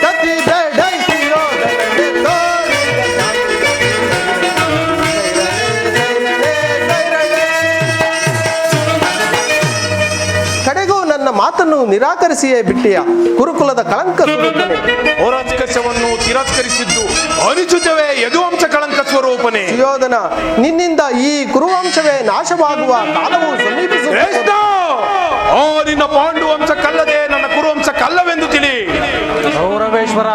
ಗತಿ ಬೇಡೈಸಿರೋ ಕಡೆಗೂ ನನ್ನ ಮಾತನ್ನು ನಿರಾಕರಿಸಿಯೇ ಬಿಟ್ಟಿಯ ಕುರುಕುಲದ ಕಳಂಕ ಸ್ವರೂಪನೇ. ಹೊರಸ್ಕಶವನ್ನು ತಿರಸ್ಕರಿಸಿದ್ದು ಅನುಚಿತವೇ ಯದುವಂಶ ಕಳಂಕ ಸ್ವರೂಪನೇ. ಸುಯೋಧನ, ನಿನ್ನಿಂದ ಈ ಕುರುವಂಶವೇ ನಾಶವಾಗುವ ಕಾಲವು ಸಮೀಪಿಸುತ್ತದೆ. ಶ್ರೇಷ್ಠ! ಆ ನಿನ್ನ ಪಾಂಡುವಂಶ ಕಲ್ಲದೆ ನನ್ನ ಕುರುವಂಶ ಕಲ್ಲವೆಂದು ತಿಳಿ. ಗೌರವೇಶ್ವರ,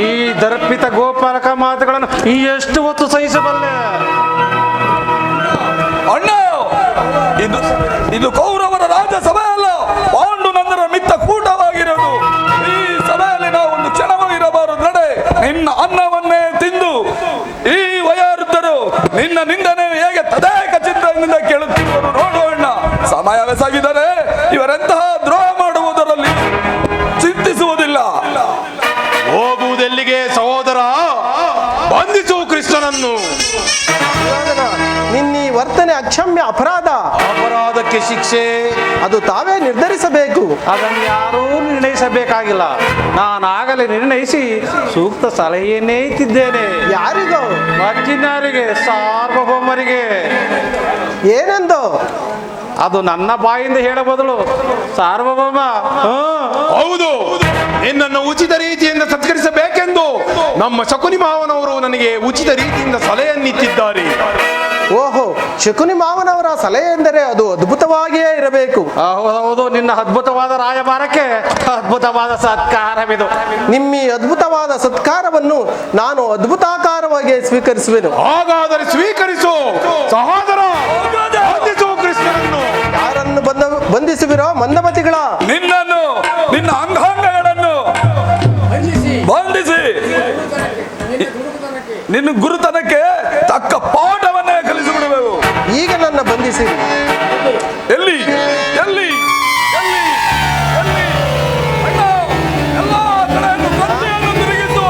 ಈ ದರ್ಪಿತ ಗೋಪಾಲಕ ಮಾತುಗಳನ್ನು ಎಷ್ಟು ಹೊತ್ತು ಸಹಿಸಬಲ್ಲೆ? ಅಣ್ಣ, ಇದು ಕೌರವರ ರಾಜಸಭೆ ಅಲ್ಲ, ಪಾಂಡುನಂದರ ಮಿತ್ತ ಕೂಟವಾಗಿರೋದು. ಈ ಸಭೆಯಲ್ಲಿ ನಾವು ಒಂದು ಕ್ಷಣವೂ ಇರಬಾರದು. ನಡೆ, ನಿನ್ನ ಅನ್ನವನ್ನೇ ತಿಂದು ಈ ವಯೋವೃದ್ಧರು ನಿನ್ನ ನಿಂದನೆ ಹೇಗೆ ತದೇಕ ಚಿತ್ರದಿಂದ ಕೇಳುತ್ತಿರುವರು ನೋಡೋಣ. ಸಮಯವೇ ಸಾಗಿದರೆ ಇವರೆಂತಹ ದ್ರೋಹ ಮಾಡುವುದರಲ್ಲಿ ಚಿಂತಿಸುವುದಿಲ್ಲ. ಹೋಗುವುದೆಲ್ಲಿಗೆ ಸಹೋದರ? ಬಂಧಿಸು ಕೃಷ್ಣನನ್ನು. ಸುಯೋಧನ, ನಿನ್ನೀ ವರ್ತನೆ ಅಕ್ಷಮ್ಯ ಅಪರಾಧ. ಅಪರಾಧಕ್ಕೆ ಶಿಕ್ಷೆ ಅದು ತಾವೇ ನಿರ್ಧರಿಸಬೇಕು. ಅದನ್ನು ಯಾರೂ ನಿರ್ಣಯಿಸಬೇಕಾಗಿಲ್ಲ. ನಾನಾಗಲೇ ನಿರ್ಣಯಿಸಿ ಸೂಕ್ತ ಸಲಹೆಯನ್ನೇ ಇತ್ತಿದ್ದೇನೆ. ಯಾರಿಗೋ? ಮತ್ತಿನ್ಯಾರಿಗೆ? ಸಾರ್ವಭೌಮರಿಗೆ. ಏನೆಂದು? ಅದು ನನ್ನ ಬಾಯಿಂದ ಹೇಳ ಬದಲು ಸಾರ್ವಭೌಮ. ಹೌದು, ನಿನ್ನನ್ನು ಉಚಿತ ರೀತಿಯಿಂದ ಸತ್ಕರಿಸಬೇಕೆಂದು ನಮ್ಮ ಶಕುನಿ ಮಾವನವರು ನನಗೆ ಉಚಿತ ರೀತಿಯಿಂದ ಸಲಹೆಯನ್ನಿತ್ತಿದ್ದಾರೆ. ಓಹೋ, ಶಕುನಿ ಮಾವನವರ ಸಲಹೆ ಎಂದರೆ ಅದು ಅದ್ಭುತವಾಗಿಯೇ ಇರಬೇಕು. ಹೌದು, ನಿನ್ನ ಅದ್ಭುತವಾದ ರಾಯಭಾರಕ್ಕೆ ಅದ್ಭುತವಾದ ಸತ್ಕಾರವಿದು. ನಿಮ್ಮಿ ಅದ್ಭುತವಾದ ಸತ್ಕಾರವನ್ನು ನಾನು ಅದ್ಭುತಾಕಾರವಾಗಿ ಸ್ವೀಕರಿಸುವೆನು. ಹಾಗಾದರೆ ಸ್ವೀಕರಿಸು ಸಹೋದರ. ಬಂಧಿಸು ಕೃಷ್ಣನನ್ನು. ಯಾರನ್ನು ಬಂಧಿಸುವಿರೋ ಮಂದಮತಿಗಳ? ನಿನ್ನನ್ನು, ನಿನ್ನ ಅಂಗಾಂಗಗಳನ್ನು ಬಂಧಿಸಿ ನಿನ್ನ ಗುರುತನಕ್ಕೆ ತಕ್ಕ ಪಾಠವನ್ನೇ ಕಲಿಸಿಬಿಡಬೇಕು. ಈಗ ನನ್ನ ಬಂಧಿಸಿರಿ. ಎಲ್ಲಿ ಎಲ್ಲಿ ಎಲ್ಲಿ ಎಲ್ಲಿ? ಅಣ್ಣ, ಎಲ್ಲ ಕಡೆಯನ್ನು ಕತ್ತಿಯನ್ನು ತಿರುಗಿಸು.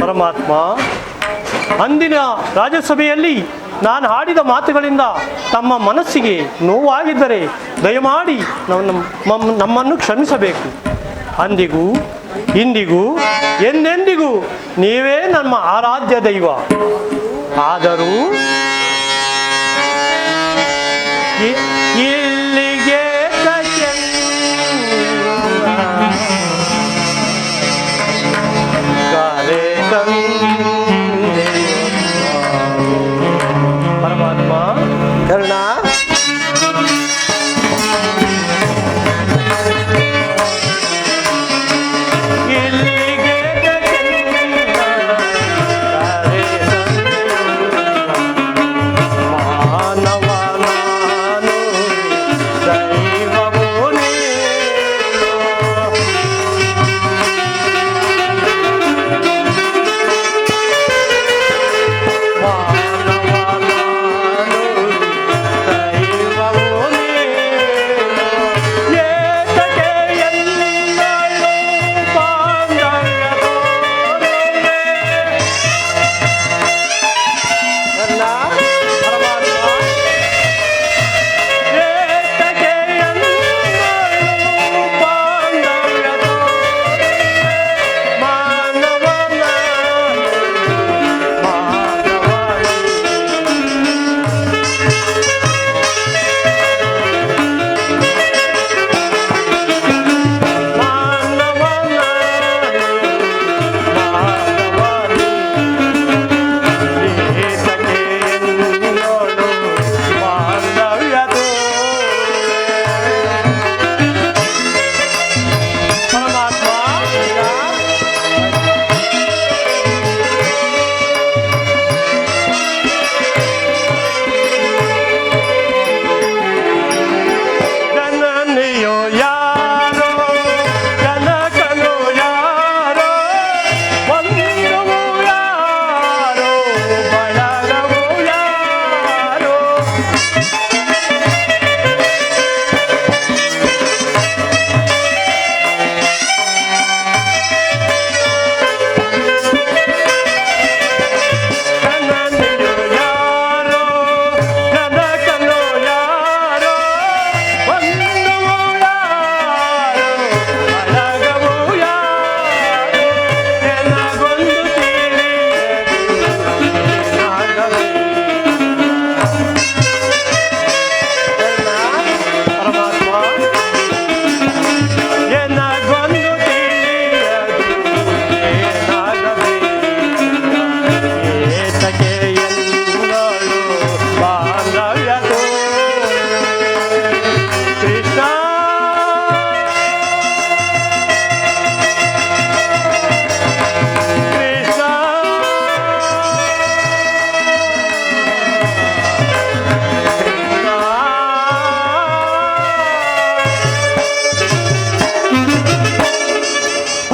ಪರಮಾತ್ಮ, ಅಂದಿನ ರಾಜ್ಯಸಭೆಯಲ್ಲಿ ನಾನು ಆಡಿದ ಮಾತುಗಳಿಂದ ತಮ್ಮ ಮನಸ್ಸಿಗೆ ನೋವಾಗಿದ್ದರೆ ದಯಮಾಡಿ ನಮ್ಮನ್ನು ಕ್ಷಮಿಸಬೇಕು. ಅಂದಿಗೂ ಇಂದಿಗೂ ಎಂದೆಂದಿಗೂ ನೀವೇ ನಮ್ಮ ಆರಾಧ್ಯ ದೈವ. ಆದರೂ ಇಲ್ಲಿಗೆ ಪರಮಾತ್ಮ ಕರ್ಣ,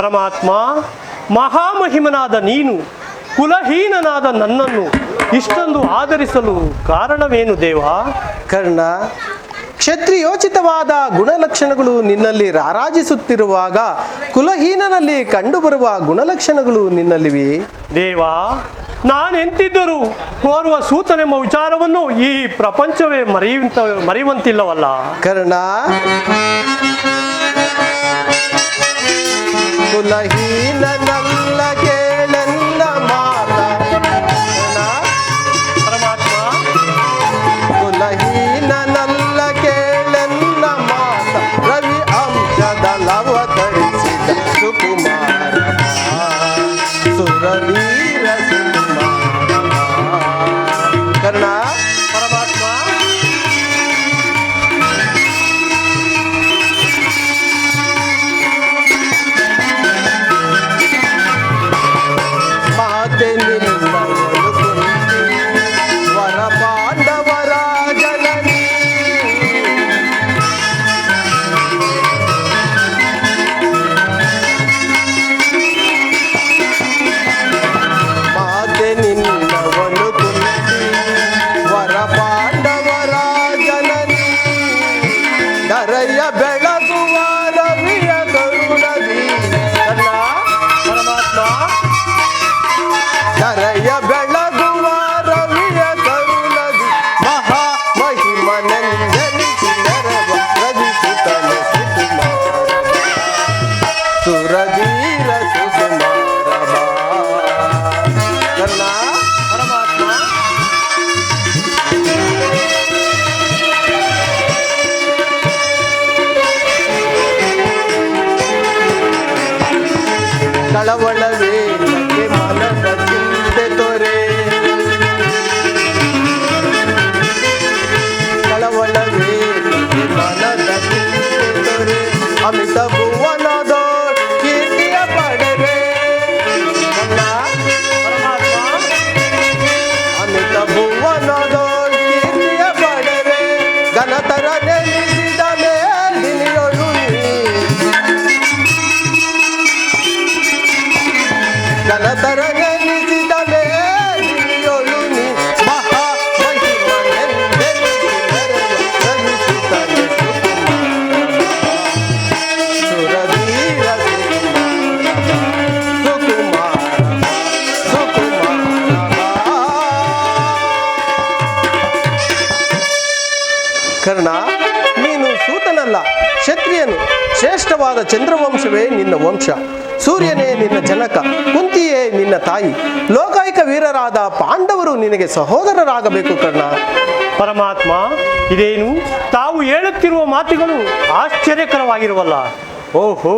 ಪರಮಾತ್ಮ, ಮಹಾಮಹಿಮನಾದ ನೀನು ಕುಲಹೀನನಾದ ನನ್ನನ್ನು ಇಷ್ಟೊಂದು ಆದರಿಸಲು ಕಾರಣವೇನು ದೇವ? ಕರ್ಣ, ಕ್ಷತ್ರಿಯೋಚಿತವಾದ ಗುಣಲಕ್ಷಣಗಳು ನಿನ್ನಲ್ಲಿ ರಾರಾಜಿಸುತ್ತಿರುವಾಗ ಕುಲಹೀನನಲ್ಲಿ ಕಂಡುಬರುವ ಗುಣಲಕ್ಷಣಗಳು ನಿನ್ನಲ್ಲಿವೆ. ದೇವ, ನಾನೆಂತಿದ್ದರೂ ಓರ್ವ ಸೂತನೆಂಬ ವಿಚಾರವನ್ನು ಈ ಪ್ರಪಂಚವೇ ಮರೆಯುವಂತಿಲ್ಲವಲ್ಲ. ಕರ್ಣ, ಕುಲಹೀನನಲ್ಲ ಕೇಳಲ್ಲ ಮಾತ. ಪರಮಾತ್ಮ, ಕುಲಹೀನನಲ್ಲ ಕೇಳಲ್ಲ ಮಾತ. ರವಿ ಅಂಶದ ಲವ ಧರಿಸಿದ ಸುಕುಮಾರ ಸುರವೀರ ಸುಕುಮಾರ. ಕರ್ಣ, ಪರಮಾತ್ಮ, ಮಾತೆ ನಿನ್ನವಳು ಕುಂತಿ ವರ ಪಾಂಡವರ ಜನನಿ. ಮಾತೆ ನಿನ್ನವಳು ಕುಂತಿ ವರ ಪಾಂಡವರ ಜನನಿ. ನರಯ ಬೆಳಗುವ ರವಿಯ ಕರುಣದಿ. ಕರ್ಣ, ಪರಮಾತ್ಮ, ನರಯ ಬೆಳಗುವ ರವಿಯ ಕರುಣದಿ. ಮಹಾ ಮಹಿಮನೆಂದೆನಿಸಿ ನೆರವ ರವಿಸುತ್ತಲ ಸುಕುಮಾರ ಸುರವೀರ ಸುಕುಮಾರ. ಕರ್ಣ, ಪರಮಾತ್ಮ, ಕಳವಳವೇ ನನಗೆ ಮನದ ಚಿಂತೆ ತೊರೆ. ಕಳವಳವೇ ನನಗೆ ಮನದ ಚಿಂತೆ ತೊರೆ. ಅಮಿತ ಭುವನದ ಕೀರ್ತಿಯ ಪಡೆವೆ. ಕರ್ಣ, ಪರಮಾತ್ಮ, ಅಮಿತ ಭುವನದ ಕೀರ್ತಿಯ ಪಡೆವೆ. ಘನತರ ನೆಲೆಸಿದ ಮೇಲಿನಿಯೊಳು ಘನತರ ನೆಲೆಸಿದ ಮೇಲಿನಿಯೊಳು ನೀ. ಮಹಾ ಮಹಿಮನೆಂದೆನಿಸಿ ನೆರವ ರವಿಸುತ್ತಲೆ ಸುಕುಮಾರ ಸುರವೀರ ಸುಕುಮಾರ ಸುಕುಮಾರ. ಕರ್ಣ, ನೀನು ಸೂತನಲ್ಲ, ಕ್ಷತ್ರಿಯನು. ಶ್ರೇಷ್ಠವಾದ ಚಂದ್ರವಂಶವೇ ನಿನ್ನ ವಂಶ. ಸೂರ್ಯನೇ ನಿನ್ನ ಜನಕ, ಕುಂತಿಯೇ ನಿನ್ನ ತಾಯಿ. ಲೋಕಾಯಿಕ ವೀರರಾದ ಪಾಂಡವರು ನಿನಗೆ ಸಹೋದರರಾಗಬೇಕು ಕರ್ಣ. ಪರಮಾತ್ಮ, ಇದೇನು ತಾವು ಹೇಳುತ್ತಿರುವ ಮಾತುಗಳು ಆಶ್ಚರ್ಯಕರವಾಗಿರುವಲ್ಲ. ಓಹೋ,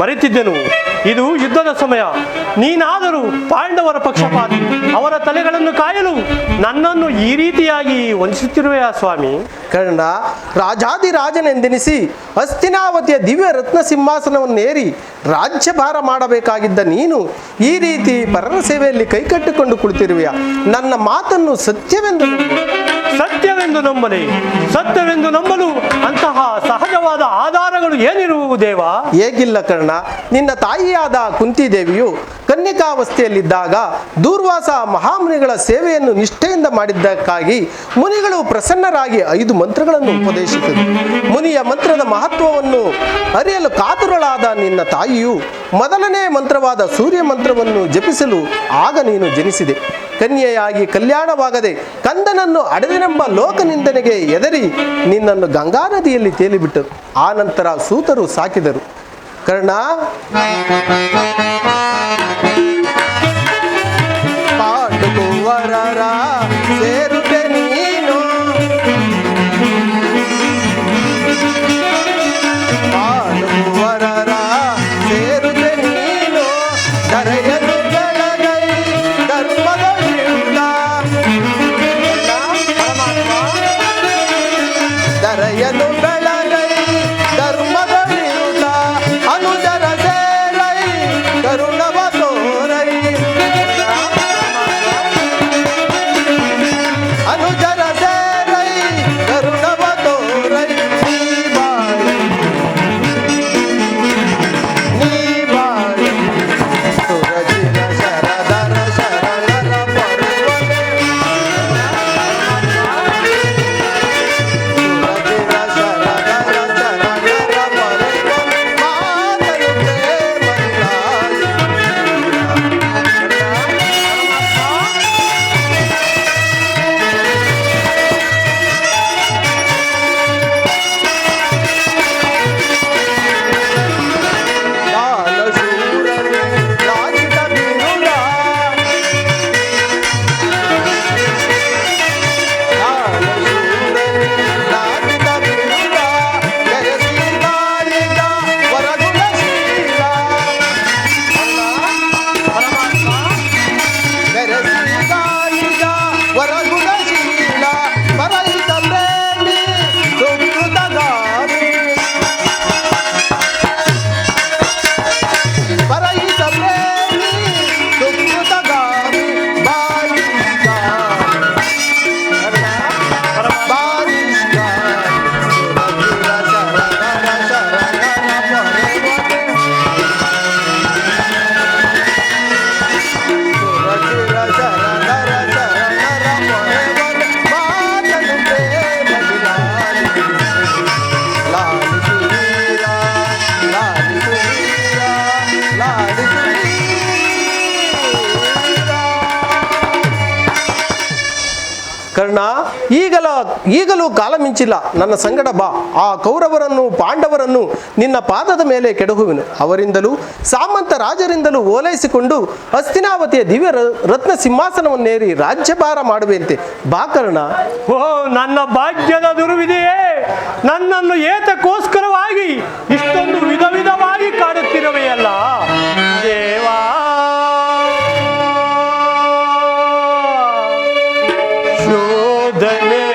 ಮರೆತಿದ್ದೆನು. ಇದು ಯುದ್ಧದ ಸಮಯ. ನೀನಾದರೂ ಪಾಂಡವರ ಪಕ್ಷಪಾತಿ. ಅವರ ತಲೆಗಳನ್ನು ಕಾಯಲು ನನ್ನನ್ನು ಈ ರೀತಿಯಾಗಿ ವಂಚಿಸುತ್ತಿರುವೆಯಾ ಸ್ವಾಮಿ? ಕರ್ಣ, ರಾಜಾದಿರಾಜನೆಂದೆನಿಸಿ ಹಸ್ತಿನಾವತಿಯ ದಿವ್ಯ ರತ್ನ ಸಿಂಹಾಸನವನ್ನೇರಿ ರಾಜ್ಯಭಾರ ಮಾಡಬೇಕಾಗಿದ್ದ ನೀನು ಈ ರೀತಿ ಪರರ ಸೇವೆಯಲ್ಲಿ ಕೈಕಟ್ಟಿಕೊಂಡು ಕುಳಿತಿರುವೆಯ. ನನ್ನ ಮಾತನ್ನು ಸತ್ಯವೆಂದು ನಂಬು. ಸತ್ಯವೆಂದು ನಂಬಲಿ. ಸತ್ಯವೆಂದು ನಂಬಲು ಅಂತಹ ಸಹಜವಾದ ಆಧಾರಗಳು ಏನಿರುವು ದೇವ? ಹೇಗಿಲ್ಲ ಕರ್ಣ. ನಿನ್ನ ತಾಯಿಯಾದ ಕುಂತಿದೇವಿಯು ಕನ್ನಿಕಾವಸ್ಥೆಯಲ್ಲಿದ್ದಾಗ ದೂರ್ವಾಸ ಮಹಾಮುನಿಗಳ ಸೇವೆಯನ್ನು ನಿಷ್ಠೆಯಿಂದ ಮಾಡಿದ್ದಕ್ಕಾಗಿ ಮುನಿಗಳು ಪ್ರಸನ್ನರಾಗಿ 5 ಮಂತ್ರಗಳನ್ನು ಉಪದೇಶಿಸಿದರು. ಮುನಿಯ ಮಂತ್ರದ ಮಹತ್ವವನ್ನು ಅರಿಯಲು ಕಾತುರಳಾದ ನಿನ್ನ ತಾಯಿಯು ಮೊದಲನೇ ಮಂತ್ರವಾದ ಸೂರ್ಯ ಮಂತ್ರವನ್ನು ಜಪಿಸಲು ಆಗ ನೀನು ಜನಿಸಿದೆ. ಕನ್ಯೆಯಾಗಿ ಕಲ್ಯಾಣವಾಗದೆ ಕಂದನನ್ನು ಅಡೆದನೆಂಬ ಲೋಕನಿಂದನೆಗೆ ಎದರಿ ನಿನ್ನನ್ನು ಗಂಗಾ ನದಿಯಲ್ಲಿ ತೇಲಿಬಿಟ್ಟರು. ಆ ನಂತರ ಸೂತರು ಸಾಕಿದರು. ಕರ್ಣ, ಪಾಂಡುಕುವರರ ಸೇರುವೆ ನೀನು. ಪಾಂಡುಕುವರರ ಸೇರುವೆ ನೀನು. ಧರೆಯನ್ನು ಬೆಳಗೈ ಧರ್ಮಗಳಿಂದ. ಧರೆಯನ್ನು ಬೆಳಗೈ ಧರ್ಮಗಳಿಂದ. ಅನುಜರ ಸೇರೈ ಕರುಣವ ತೋರ. ಈಗಲೂ ಕಾಲ ಮಿಂಚಿಲ್ಲ, ನನ್ನ ಸಂಗಡ ಬಾ. ಆ ಕೌರವರನ್ನು ಪಾಂಡವರನ್ನು ನಿನ್ನ ಪಾದದ ಮೇಲೆ ಕೆಡಹುವೆನು. ಅವರಿಂದಲೂ ಸಾಮಂತ ರಾಜರಿಂದಲೂ ಓಲೈಸಿಕೊಂಡು ಹಸ್ತಿನಾವತಿಯ ದಿವ್ಯ ರತ್ನ ಸಿಂಹಾಸನವನ್ನೇರಿ ರಾಜ್ಯಭಾರ ಮಾಡುವೆಂತೆ. ಬಾಕರ್ಣ. ಓ ನನ್ನ ಭಾಗ್ಯದ ದುರ್ವಿದೆಯೇ, ನನ್ನನ್ನು ಏತಕ್ಕೋಸ್ಕರವಾಗಿ ಇಷ್ಟೊಂದು ವಿಧ ವಿಧವಾಗಿ ಕಾಡುತ್ತಿರುವೆಯಲ್ಲ ದೇವಾ. ಶೋಧನೆಯೇ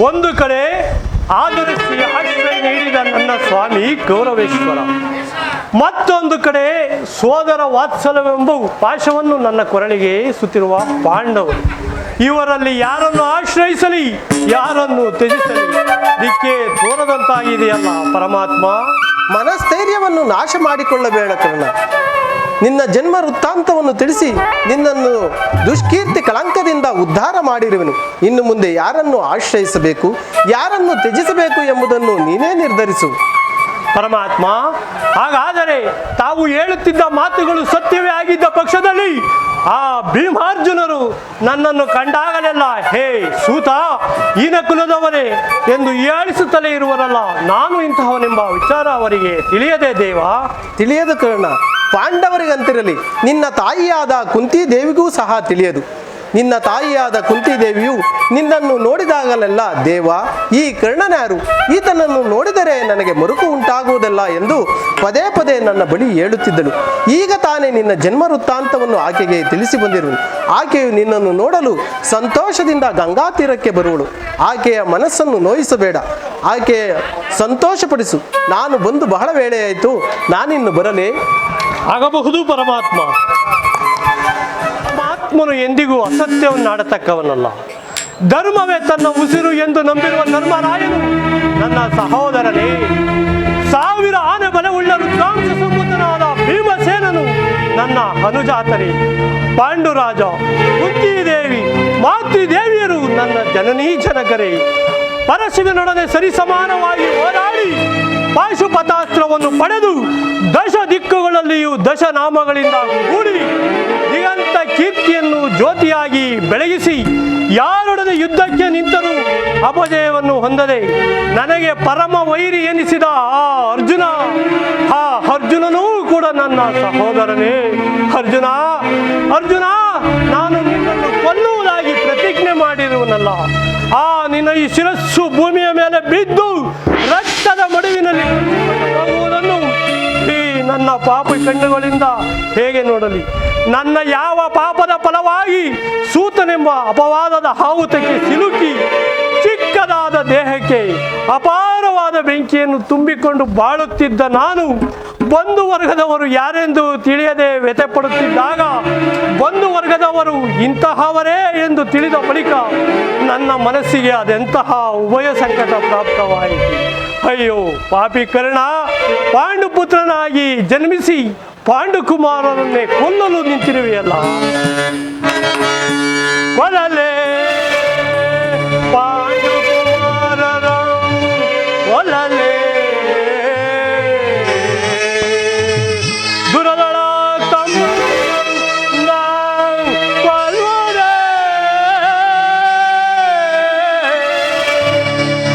ಒಂದು ಕಡೆ ಆದರಿಸಿ ಆಶ್ರಯ ನೀಡಿದ ನನ್ನ ಸ್ವಾಮಿ ಗೌರವೇಶ್ವರ, ಮತ್ತೊಂದು ಕಡೆ ಸೋದರ ವಾತ್ಸಲ್ಯವೆಂಬ ಪಾಶವನ್ನು ನನ್ನ ಕೊರಳಿಗೆ ಸುತ್ತಿರುವ ಪಾಂಡವರು. ಇವರಲ್ಲಿ ಯಾರನ್ನು ಆಶ್ರಯಿಸಲಿ, ಯಾರನ್ನು ತ್ಯಜಿಸಲಿ ದಿಕ್ಕೆ ತೋರದಂತಾಗಿದೆಯಲ್ಲ ಪರಮಾತ್ಮ. ಮನಸ್ಥೈರ್ಯವನ್ನು ನಾಶ ಮಾಡಿಕೊಳ್ಳಬೇಡ ಕರ್ಣ. ನಿನ್ನ ಜನ್ಮ ವೃತ್ತಾಂತವನ್ನು ತಿಳಿಸಿ ನಿನ್ನನ್ನು ದುಷ್ಕೀರ್ತಿ ಕಳಂಕದಿಂದ ಉದ್ಧಾರ ಮಾಡಿರುವೆನು. ಇನ್ನು ಮುಂದೆ ಯಾರನ್ನು ಆಶ್ರಯಿಸಬೇಕು, ಯಾರನ್ನು ತ್ಯಜಿಸಬೇಕು ಎಂಬುದನ್ನು ನೀನೇ ನಿರ್ಧರಿಸು. ಪರಮಾತ್ಮ, ಹಾಗಾದರೆ ತಾವು ಹೇಳುತ್ತಿದ್ದ ಮಾತುಗಳು ಸತ್ಯವೇ ಆಗಿದ್ದ ಪಕ್ಷದಲ್ಲಿ ಆ ಭೀಮಾರ್ಜುನರು ನನ್ನನ್ನು ಕಂಡಾಗಲೆಲ್ಲ ಹೇ ಸೂತ, ಈನ ಕುಲದವರೇ ಎಂದು ಹೀಯಾಳಿಸುತ್ತಲೇ ಇರುವರಲ್ಲ, ನಾನು ಇಂತಹವನೆಂಬ ವಿಚಾರ ಅವರಿಗೆ ತಿಳಿಯದೆ ದೇವ? ತಿಳಿಯದು ಕರ್ಣ. ಪಾಂಡವರಿಗಂತಿರಲಿ, ನಿನ್ನ ತಾಯಿಯಾದ ಕುಂತಿ ದೇವಿಗೂ ಸಹ ತಿಳಿಯದು. ನಿನ್ನ ತಾಯಿಯಾದ ಕುಂತಿದೇವಿಯು ನಿನ್ನನ್ನು ನೋಡಿದಾಗಲೆಲ್ಲ ದೇವ, ಈ ಕರ್ಣನ್ಯಾರು, ಈತನನ್ನು ನೋಡಿದರೆ ನನಗೆ ಮರುಕು ಉಂಟಾಗುವುದಿಲ್ಲ ಎಂದು ಪದೇ ಪದೇ ನನ್ನ ಬಳಿ ಹೇಳುತ್ತಿದ್ದಳು. ಈಗ ತಾನೇ ನಿನ್ನ ಜನ್ಮ ವೃತ್ತಾಂತವನ್ನು ಆಕೆಗೆ ತಿಳಿಸಿ ಬಂದಿರುವನು. ಆಕೆಯು ನಿನ್ನನ್ನು ನೋಡಲು ಸಂತೋಷದಿಂದ ಗಂಗಾ ತೀರಕ್ಕೆ ಬರುವಳು. ಆಕೆಯ ಮನಸ್ಸನ್ನು ನೋಯಿಸಬೇಡ, ಆಕೆ ಸಂತೋಷಪಡಿಸು. ನಾನು ಬಂದು ಬಹಳ ವೇಳೆಯಾಯಿತು, ನಾನಿನ್ನು ಬರಲೇ? ಆಗಬಹುದು ಪರಮಾತ್ಮ. ಆತ್ಮನು ಎಂದಿಗೂ ಅಸತ್ಯವನ್ನು ಆಡತಕ್ಕವನಲ್ಲ. ಧರ್ಮವೇ ತನ್ನ ಉಸಿರು ಎಂದು ನಂಬಿರುವ ಧರ್ಮರಾಯನು ನನ್ನ ಸಹೋದರನೇ. 1000 ಆನೆ ಬಲವುಳ್ಳ ರುದ್ರಾಂಶ ಸಂಭೂತನಾದ ಭೀಮಸೇನನು ನನ್ನ ಅನುಜಾತರೇ. ಪಾಂಡುರಾಜ, ಕುಂತಿದೇವಿ, ಮಾತೃದೇವಿಯರು ನನ್ನ ಜನನೀ ಜನಕರೇ. ಪರಶಿವನೊಡನೆ ಸರಿಸಮಾನವಾಗಿ ಹೋರಾಡಿ ಪಾಶುಪತಾಸ್ತ್ರವನ್ನು ಪಡೆದು ದಶ ದಿಕ್ಕುಗಳಲ್ಲಿಯೂ ದಶನಾಮಗಳಿಂದ ಕೂಡಿ ದಿಗಂತ ಕೀರ್ತಿಯನ್ನು ಜ್ಯೋತಿಯಾಗಿ ಬೆಳಗಿಸಿ ಯಾರೊಡನೆ ಯುದ್ಧಕ್ಕೆ ನಿಂತರೂ ಅಪಜಯವನ್ನು ಹೊಂದದೆ ನನಗೆ ಪರಮ ವೈರಿ ಎನಿಸಿದ ಆ ಅರ್ಜುನನೂ ಕೂಡ ನನ್ನ ಸಹೋದರನೇ. ಅರ್ಜುನ, ನಾನು ನಿನ್ನನ್ನು ಕೊಲ್ಲುವುದಾಗಿ ಪ್ರತಿಜ್ಞೆ ಮಾಡಿರುವನಲ್ಲ. ನಿನ್ನ ಈ ಶಿರಸ್ಸು ಭೂಮಿಯ ಮೇಲೆ ಬಿದ್ದು ರಕ್ತದ ಮಡುವಿನಲ್ಲಿ ಹೋಗುವುದನ್ನು ಈ ನನ್ನ ಪಾಪ ಕಣ್ಣುಗಳಿಂದ ಹೇಗೆ ನೋಡಲಿ? ನನ್ನ ಯಾವ ಪಾಪದ ಫಲವಾಗಿ ಸೂತನೆಂಬ ಅಪವಾದದ ಹಾವುತಕ್ಕೆ ಸಿಲುಕಿ ಚಿಕ್ಕದಾದ ದೇಹಕ್ಕೆ ಅಪಾರವಾದ ಬೆಂಕಿಯನ್ನು ತುಂಬಿಕೊಂಡು ಬಾಳುತ್ತಿದ್ದ ನಾನು ಬಂಧು ವರ್ಗದವರು ಯಾರೆಂದು ತಿಳಿಯದೆ ವ್ಯಥೆಪಡುತ್ತಿದ್ದಾಗ ಬಂಧು ವರ್ಗದವರು ಇಂತಹವರೇ ಎಂದು ತಿಳಿದ ಬಳಿಕ ನನ್ನ ಮನಸ್ಸಿಗೆ ಅದೆಂತಹ ಉಭಯ ಸಂಕಟ ಪ್ರಾಪ್ತವಾಯಿತು. ಅಯ್ಯೋ ಪಾಪಿ ಕರ್ಣ, ಪಾಂಡುಪುತ್ರನಾಗಿ ಜನ್ಮಿಸಿ ಪಾಂಡುಕುಮಾರನನ್ನೇ ಕೊಲ್ಲಲು ನಿಂತಿರುವೆಯಲ್ಲ. ಕೊಲ್ಲಲೇ ಪಾಂಡುಕುಮಾರರ ಕೊಲ್ಲಲೇ, ದುರದಳ ತಮ್ಮ ಕೊಲ್ಲುವುದೇ,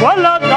ಕೊಲ್ಲದ